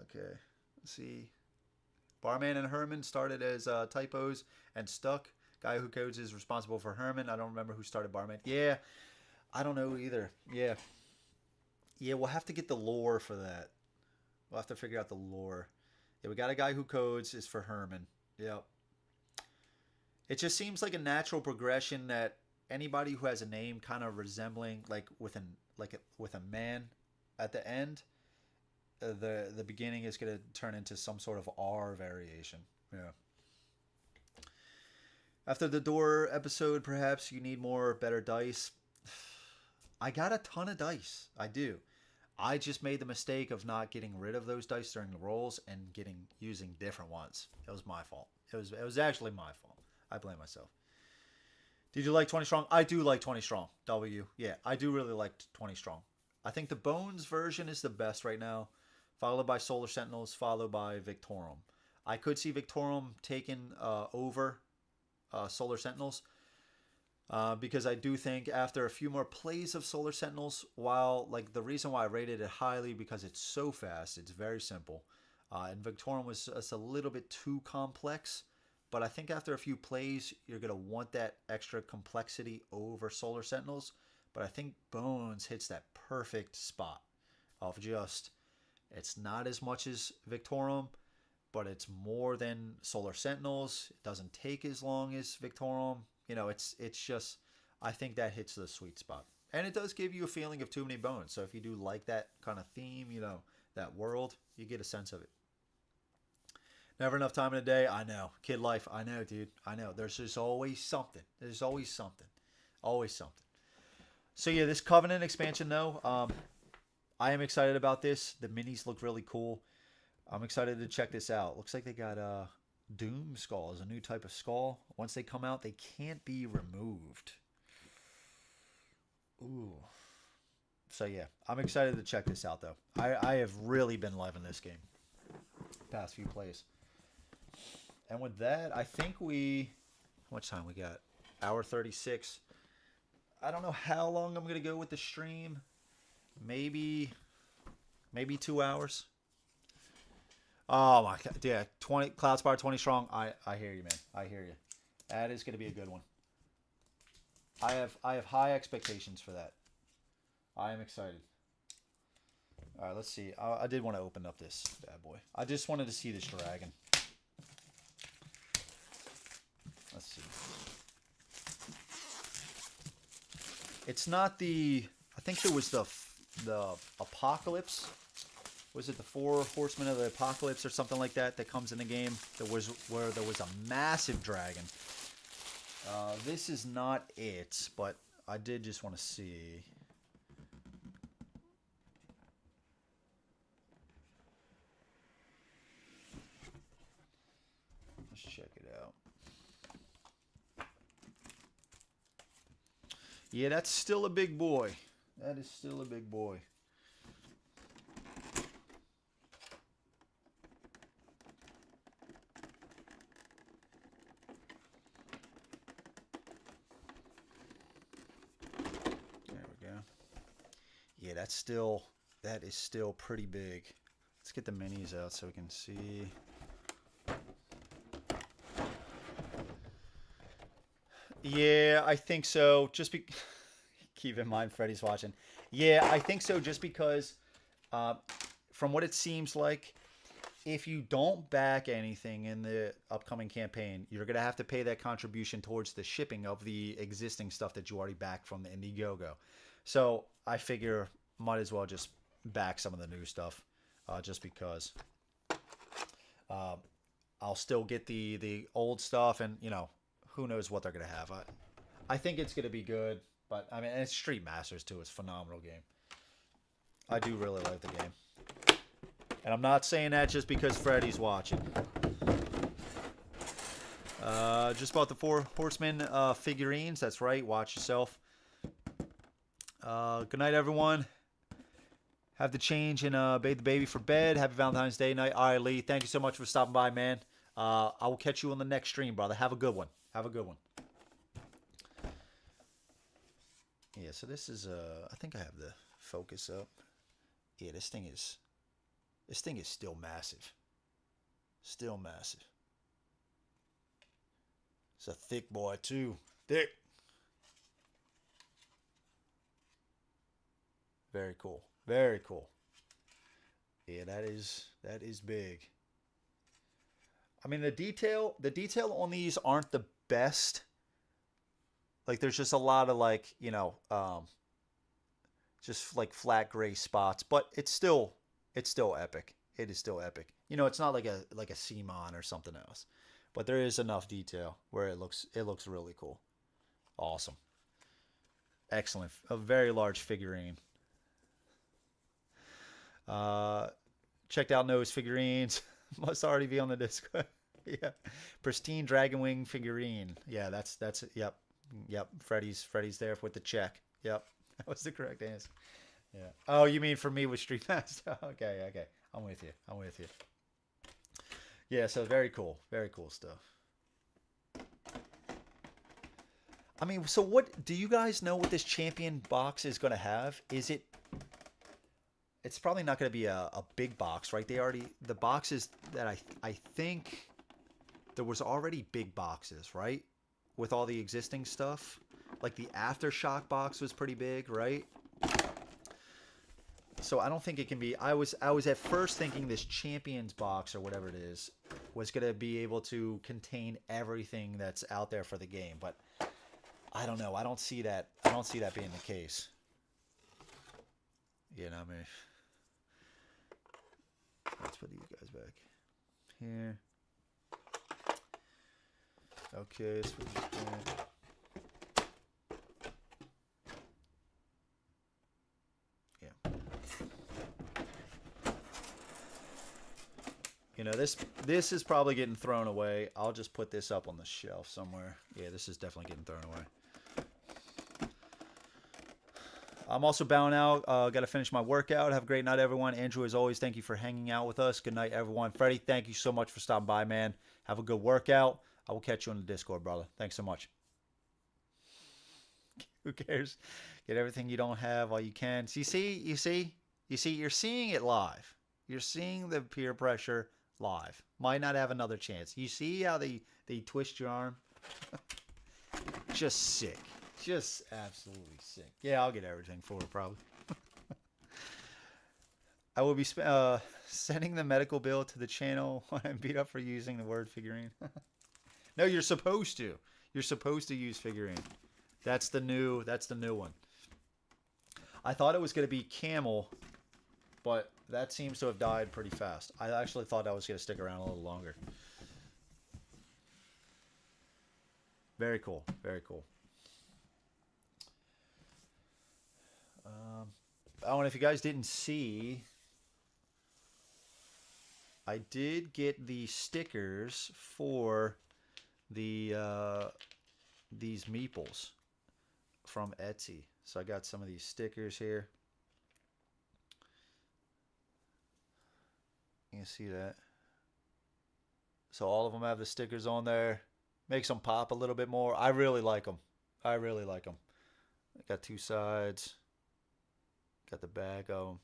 Okay, let's see. Barman and Herman started as typos and stuck. Guy who codes is responsible for Herman. I don't remember who started Barman. Yeah, I don't know either. Yeah, we'll have to get the lore for that. We'll have to figure out the lore. Yeah, we got a guy who codes is for Herman. Yep. It just seems like a natural progression that anybody who has a name kind of resembling with a man at the end, the beginning is going to turn into some sort of R variation. Yeah. After the door episode, perhaps you need better dice. I got a ton of dice. I do. I just made the mistake of not getting rid of those dice during the rolls and using different ones. It was my fault. It was actually my fault. I blame myself. Did you like 20 Strong? I do like 20 Strong. W. Yeah, I do really like 20 Strong. I think the Bones version is the best right now, followed by Solar Sentinels, followed by Victorum. I could see Victorum taking over Solar Sentinels because I do think after a few more plays of Solar Sentinels, while the reason why I rated it highly because it's so fast, it's very simple, and Victorum was a little bit too complex. But I think after a few plays, you're going to want that extra complexity over Solar Sentinels. But I think Bones hits that perfect spot of just, it's not as much as Victorum, but it's more than Solar Sentinels. It doesn't take as long as Victorum. You know, it's just, I think that hits the sweet spot. And it does give you a feeling of too many bones. So if you do like that kind of theme, you know, that world, you get a sense of it. Never enough time in a day. I know. Kid life. I know, dude. I know. There's just always something. There's always something. Always something. So yeah, this Covenant expansion though, I am excited about this. The minis look really cool. I'm excited to check this out. Looks like they got Doom Skulls, a new type of skull. Once they come out, they can't be removed. Ooh. So yeah, I'm excited to check this out though. I have really been loving this game. Past few plays. And with that, I think how much time we got? Hour 36. I don't know how long I'm going to go with the stream. Maybe 2 hours. Oh my God. Yeah, Cloudspire 20 Strong. I hear you, man. I hear you. That is going to be a good one. I have high expectations for that. I am excited. All right, let's see. I did want to open up this bad boy. I just wanted to see this dragon. Let's see. It's not the... I think there was the Apocalypse. Was it the 4 Horsemen of the Apocalypse or something like that comes in the game? Where there was a massive dragon. This is not it, but I did just want to see... Check it out. Yeah, that's still a big boy. That is still a big boy. There we go. Yeah, that is still pretty big. Let's get the minis out so we can see. Yeah, I think so. Keep in mind Freddy's watching. Yeah, I think so. Just because, from what it seems like, if you don't back anything in the upcoming campaign, you're going to have to pay that contribution towards the shipping of the existing stuff that you already backed from the Indiegogo. So I figure might as well just back some of the new stuff, just because I'll still get the old stuff, and who knows what they're going to have. I think it's going to be good, but I mean, it's Street Masters too. It's a phenomenal game. I do really like the game. And I'm not saying that just because Freddy's watching. Just bought the Four Horsemen figurines. That's right. Watch yourself. Good night, everyone. Have the change and bathe the baby for bed. Happy Valentine's Day night. All right, Lee. Thank you so much for stopping by, man. I will catch you on the next stream, brother. Have a good one. Have a good one. Yeah, so this is I think I have the focus up. Yeah, this thing is still massive. Still massive. It's a thick boy too. Thick. Very cool. Very cool. Yeah, that is big. I mean, the detail on these aren't the best. Like, there's just a lot of just like flat gray spots, but it's still epic. It is still epic. It's not like a CMON or something else, but there is enough detail where it looks really cool. Awesome. Excellent. A very large figurine. Checked out Noah's figurines. Must already be on the Discord. Yeah. Pristine Dragon Wing figurine. Yeah, that's yep. Freddy's there with the check. Yep. That was the correct answer. Yeah. Oh, you mean for me with Street Master? Okay. I'm with you. Yeah, so very cool. Very cool stuff. I mean, so what do you guys know what this champion box is going to have? It's probably not going to be a big box, right? The boxes that I think there was already big boxes, right? With all the existing stuff. Like the Aftershock box was pretty big, right? So I don't think it can be. I was at first thinking this Champions box or whatever it is was going to be able to contain everything that's out there for the game, but I don't know. I don't see that being the case. I mean, let's put these guys back here. Okay, let's put these back. This is probably getting thrown away. I'll just put this up on the shelf somewhere. Yeah, this is definitely getting thrown away. I'm also bowing out. Got to finish my workout. Have a great night, everyone. Andrew, as always, thank you for hanging out with us. Good night, everyone. Freddie, thank you so much for stopping by, man. Have a good workout. I will catch you on the Discord, brother. Thanks so much. Who cares? Get everything you don't have while you can. So you see, you're seeing it live. You're seeing the peer pressure live. Might not have another chance. You see how they twist your arm? Just sick. Just absolutely sick. Yeah, I'll get everything for it, probably. I will be sending the medical bill to the channel when I'm beat up for using the word figurine. No, you're supposed to. You're supposed to use figurine. That's the new one. I thought it was going to be camel, but that seems to have died pretty fast. I actually thought that was going to stick around a little longer. Very cool. Very cool. I don't know if you guys didn't see, I did get the stickers for the these meeples from Etsy. So I got some of these stickers here. You can see that. So all of them have the stickers on there. Makes them pop a little bit more. I really like them. I really like them. Got two sides. Got the back of them.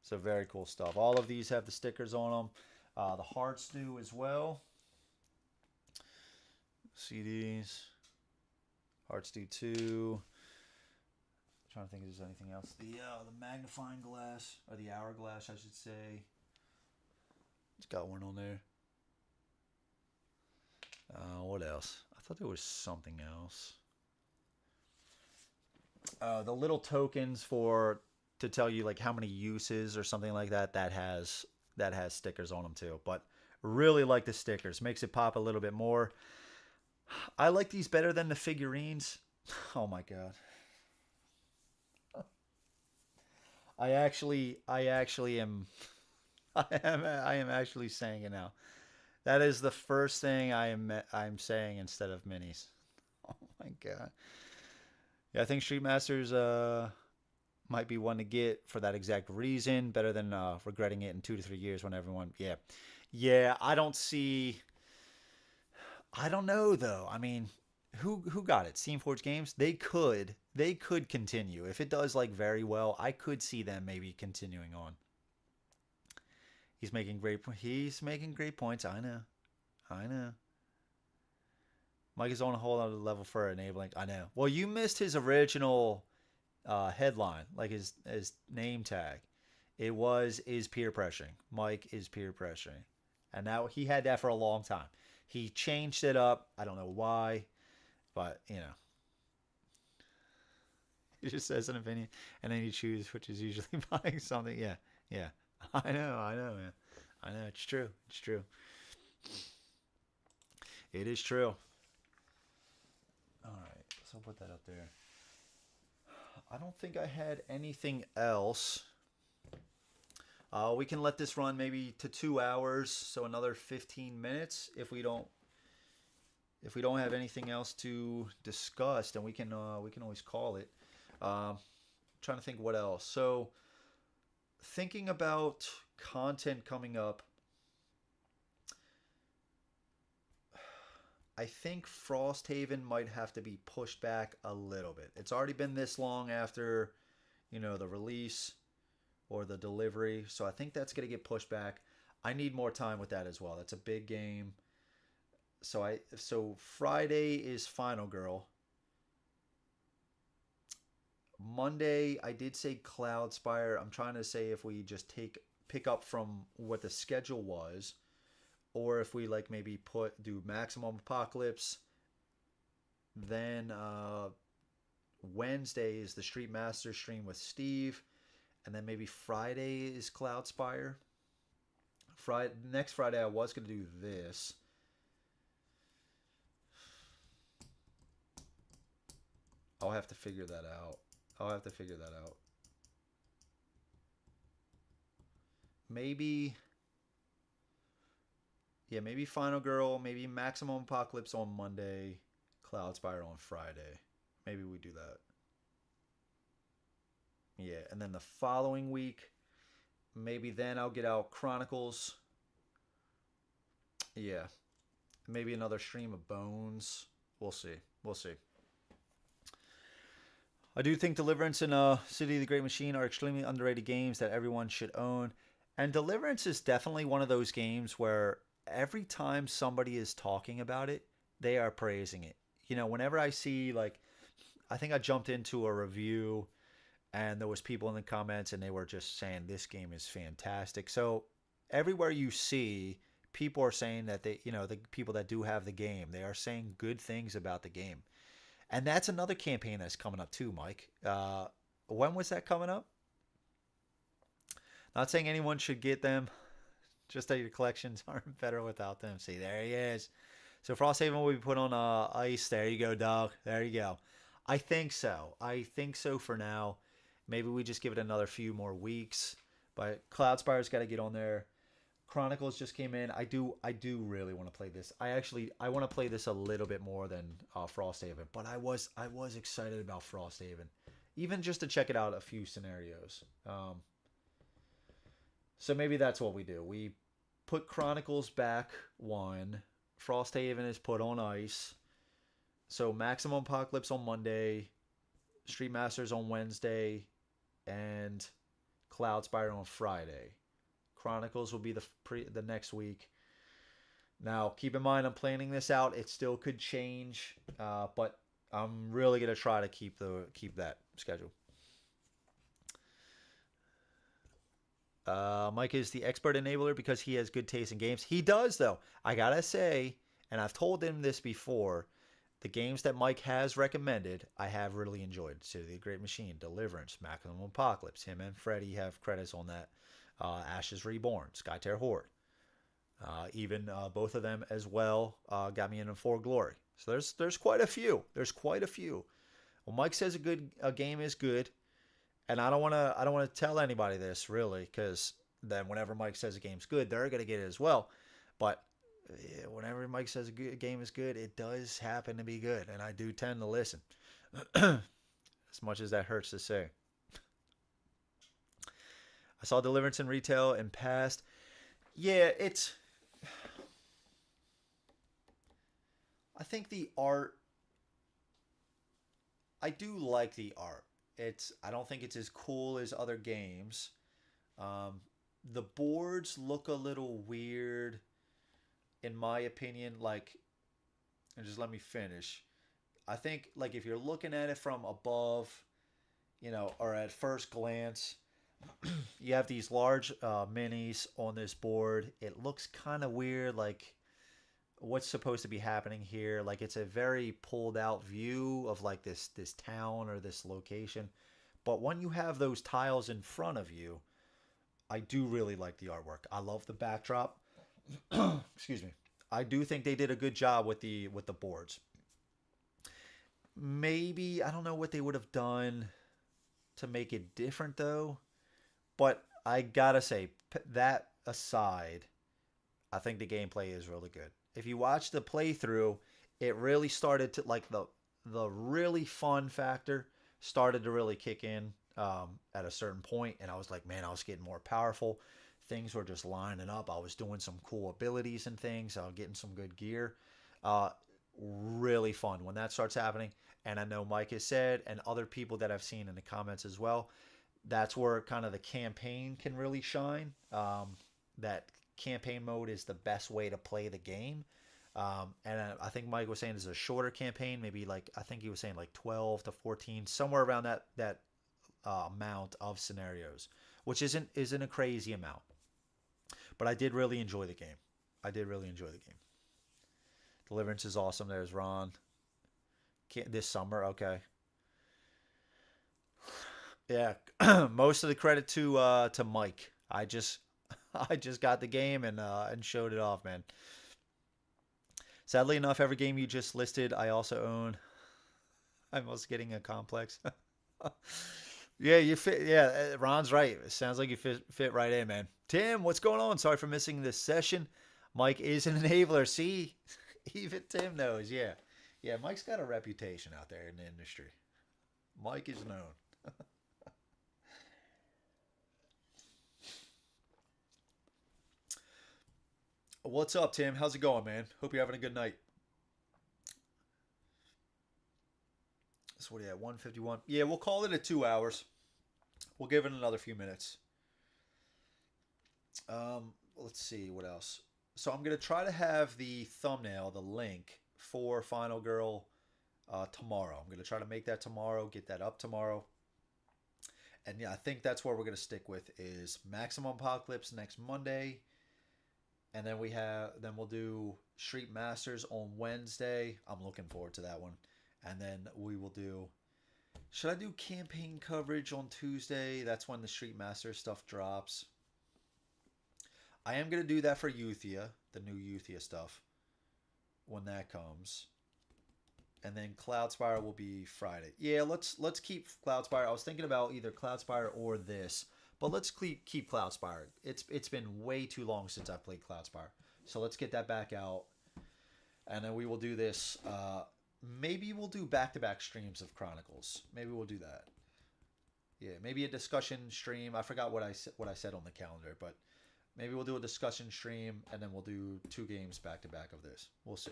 So very cool stuff. All of these have the stickers on them. The Hearts do as well. CDs. Hearts do too. I'm trying to think if there's anything else. The magnifying glass, or the hourglass, I should say. It's got one on there. What else? I thought there was something else. The little tokens for to tell you like how many uses or something like that. That has stickers on them too. But really like the stickers. Makes it pop a little bit more. I like these better than the figurines. Oh my god. I actually am. I am actually saying it now. That is the first thing I'm saying instead of minis. Oh my god. Yeah, I think Street Masters might be one to get for that exact reason. Better than regretting it in 2 to 3 years when everyone. Yeah, yeah. I don't see. I don't know though. I mean, who got it? Steamforge Games. They could continue if it does like very well. I could see them maybe continuing on. He's making great points. I know. I know. Mike is on a whole other level for enabling. I know. Well, you missed his original headline, like his name tag. It was is peer pressuring. Mike is peer pressuring, and now he had that for a long time. He changed it up. I don't know why, but he just says an opinion, and then you choose, which is usually buying something. Yeah, yeah. I know, man. I know it's true. It's true. It is true. All right, so I'll put that up there. I don't think I had anything else. We can let this run maybe to 2 hours, so another 15 minutes. If we don't have anything else to discuss, then we can always call it. Trying to think what else. So thinking about content coming up. I think Frosthaven might have to be pushed back a little bit. It's already been this long after, the release or the delivery, so I think that's going to get pushed back. I need more time with that as well. That's a big game. So Friday is Final Girl. Monday, I did say Cloudspire. I'm trying to say if we just pick up from what the schedule was, or if we like maybe do Maximum Apocalypse. Then Wednesday is the Street Master stream with Steve, and then maybe Friday is Cloudspire. Next Friday I was gonna do this. I'll have to figure that out. Maybe, yeah, maybe Final Girl, maybe Maximum Apocalypse on Monday, Cloudspire on Friday. Maybe we do that. Yeah, and then the following week, maybe then I'll get out Chronicles. Yeah, maybe another stream of Bones. We'll see. We'll see. I do think Deliverance and City of the Great Machine are extremely underrated games that everyone should own. And Deliverance is definitely one of those games where every time somebody is talking about it, they are praising it. Whenever I see, like, I think I jumped into a review and there was people in the comments and they were just saying this game is fantastic. So everywhere you see, people are saying that the people that do have the game, they are saying good things about the game. And that's another campaign that's coming up too, Mike. When was that coming up? Not saying anyone should get them, just that your collections aren't better without them. See, there he is. So Frosthaven will be put on ice. There you go, dog. There you go. I think so. For now. Maybe we just give it another few more weeks. But Cloudspire's got to get on there. Chronicles just came in. I do really want to play this. I want to play this a little bit more than Frosthaven, but I was excited about Frosthaven, even just to check it out a few scenarios. So maybe that's what we do. We put Chronicles back one. Frosthaven is put on ice. So Maximum Apocalypse on Monday, Street Masters on Wednesday, and Cloudspire on Friday. Chronicles will be the next week. Now, keep in mind, I'm planning this out. It still could change, but I'm really gonna try to keep that schedule. Mike is the expert enabler because he has good taste in games. He does, though. I gotta say, and I've told him this before, the games that Mike has recommended, I have really enjoyed. City of the Great Machine, Deliverance, Maximum Apocalypse. Him and Freddie have credits on that. Ashes Reborn, Skytear Horde. Even both of them as well got me in For Glory. So there's quite a few. There's quite a few. Well, Mike says a game is good, and I don't want to tell anybody this really, because then whenever Mike says a game's good, they're gonna get it as well. But whenever Mike says a game is good, it does happen to be good, and I do tend to listen, as much as that hurts to say. I saw Deliverance in retail and passed. Yeah, I think the art. I do like the art. I don't think it's as cool as other games. The boards look a little weird, in my opinion. Like, and just let me finish. I think like if you're looking at it from above, or at first glance, you have these large minis on this board. It looks kind of weird, like what's supposed to be happening here. Like it's a very pulled out view of like this town or this location. But when you have those tiles in front of you, I do really like the artwork. I love the backdrop. Excuse me. I do think they did a good job with the boards. Maybe I don't know what they would have done to make it different though. But I gotta say, that aside, I think the gameplay is really good. If you watch the playthrough, it really started to, like, the really fun factor started to really kick in at a certain point, and I was like, man, I was getting more powerful. Things were just lining up. I was doing some cool abilities and things. I was getting some good gear. Really fun when that starts happening. And I know Mike has said, and other people that I've seen in the comments as well, that's where kind of the campaign can really shine. That campaign mode is the best way to play the game. And I think Mike was saying it's a shorter campaign, maybe like, I think he was saying like 12 to 14, somewhere around that amount of scenarios, which isn't a crazy amount. But I did really enjoy the game. Deliverance is awesome. There's Ron. This summer, okay. Yeah, most of the credit to Mike. I just got the game and showed it off, man. Sadly enough, every game you just listed, I also own. I'm also getting a complex. Yeah, you fit. Yeah, Ron's right. It sounds like you fit right in, man. Tim, what's going on? Sorry for missing this session. Mike is an enabler. See, even Tim knows. Yeah, Mike's got a reputation out there in the industry. Mike is known. What's up, Tim? How's it going, man? Hope you're having a good night. So what are you at? 151. Yeah, we'll call it at 2 hours. We'll give it another few minutes. Let's see what else. So I'm gonna try to have the thumbnail, the link for Final Girl tomorrow. I'm gonna try to make that tomorrow, get that up tomorrow. And yeah, I think that's where we're gonna stick with is Maximum Apocalypse next Monday. And then we'll do Street Masters on Wednesday. I'm looking forward to that one. And then we will do, should I do campaign coverage on Tuesday? That's when the Street Master stuff drops. I am going to do that for Euthia, the new Euthia stuff, when that comes. And then Cloudspire will be Friday. Yeah, let's keep Cloudspire. I was thinking about either Cloudspire or this, but let's keep Cloudspire. It's been way too long since I played Cloudspire, so let's get that back out. And then we will do this. Maybe we'll do back-to-back streams of Chronicles. Maybe we'll do that. Yeah, maybe a discussion stream. I forgot what I said on the calendar, but maybe we'll do a discussion stream, and then we'll do 2 games back-to-back of this. We'll see.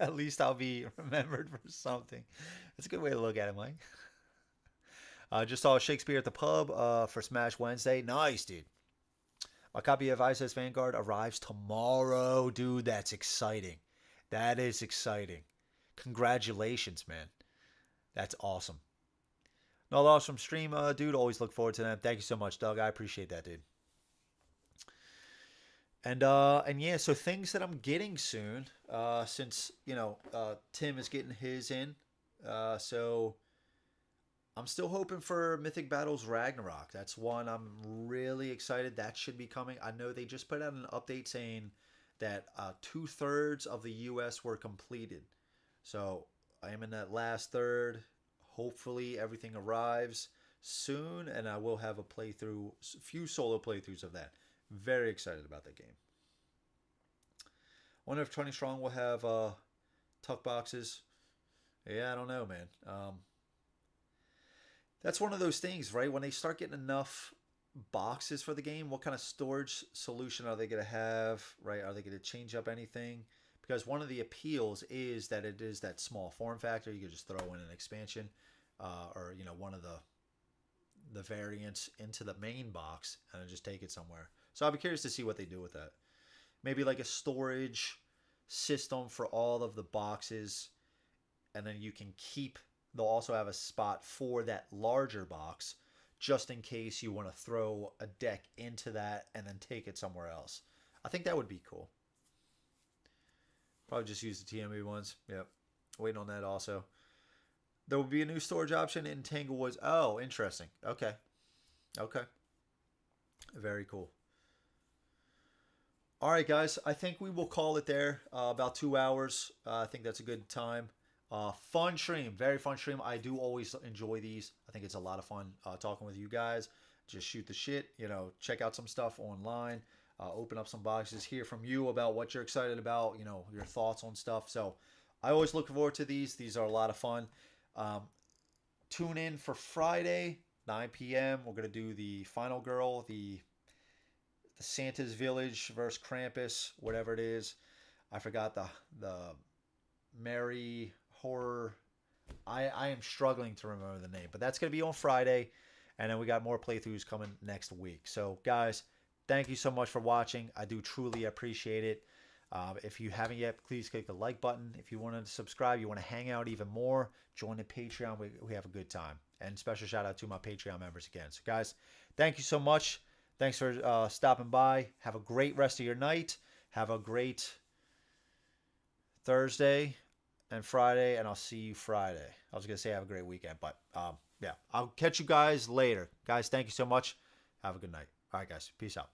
At least I'll be remembered for something. That's a good way to look at it, Mike. Just saw Shakespeare at the pub for Smash Wednesday. Nice, dude. My copy of ISS Vanguard arrives tomorrow. Dude, that's exciting. That is exciting. Congratulations, man. That's awesome. No loss from stream, dude. Always look forward to them. Thank you so much, Doug. I appreciate that, dude. And yeah, so things that I'm getting soon, since Tim is getting his in, so I'm still hoping for Mythic Battles Ragnarok. That's one I'm really excited. That should be coming. I know they just put out an update saying that 2/3 of the U.S. were completed. So I am in that last third. Hopefully everything arrives soon, and I will have a few solo playthroughs of that. Very excited about that game. Wonder if 20 Strong will have tuck boxes. Yeah, I don't know, man. That's one of those things, right? When they start getting enough boxes for the game, what kind of storage solution are they going to have, right? Are they going to change up anything? Because one of the appeals is that it is that small form factor. You could just throw in an expansion, or one of the variants into the main box and then just take it somewhere. So I'll be curious to see what they do with that. Maybe like a storage system for all of the boxes, and then you can keep. They'll also have a spot for that larger box just in case you want to throw a deck into that and then take it somewhere else. I think that would be cool. Probably just use the TME ones. Yep. Waiting on that also. There will be a new storage option in Tanglewoods. Oh, interesting. Okay. Okay. Very cool. All right, guys. I think we will call it there. About 2 hours. I think that's a good time. Fun stream. Very fun stream. I do always enjoy these. I think it's a lot of fun talking with you guys. Just shoot the shit. Check out some stuff online. Open up some boxes. Hear from you about what you're excited about. Your thoughts on stuff. So I always look forward to these. These are a lot of fun. Tune in for Friday, 9 p.m. We're going to do the Final Girl, the Santa's Village versus Krampus, whatever it is. I forgot the Merry Horror. I am struggling to remember the name, but that's going to be on Friday. And then we got more playthroughs coming next week. So, guys, thank you so much for watching. I do truly appreciate it. If you haven't yet, please click the like button. If you want to subscribe, you want to hang out even more, join the Patreon. We have a good time. And special shout out to my Patreon members again. So, guys, thank you so much. Thanks for stopping by. Have a great rest of your night. Have a great Thursday and Friday, and I'll see you Friday. I was going to say have a great weekend, but yeah, I'll catch you guys later. Guys, thank you so much. Have a good night. All right, guys. Peace out.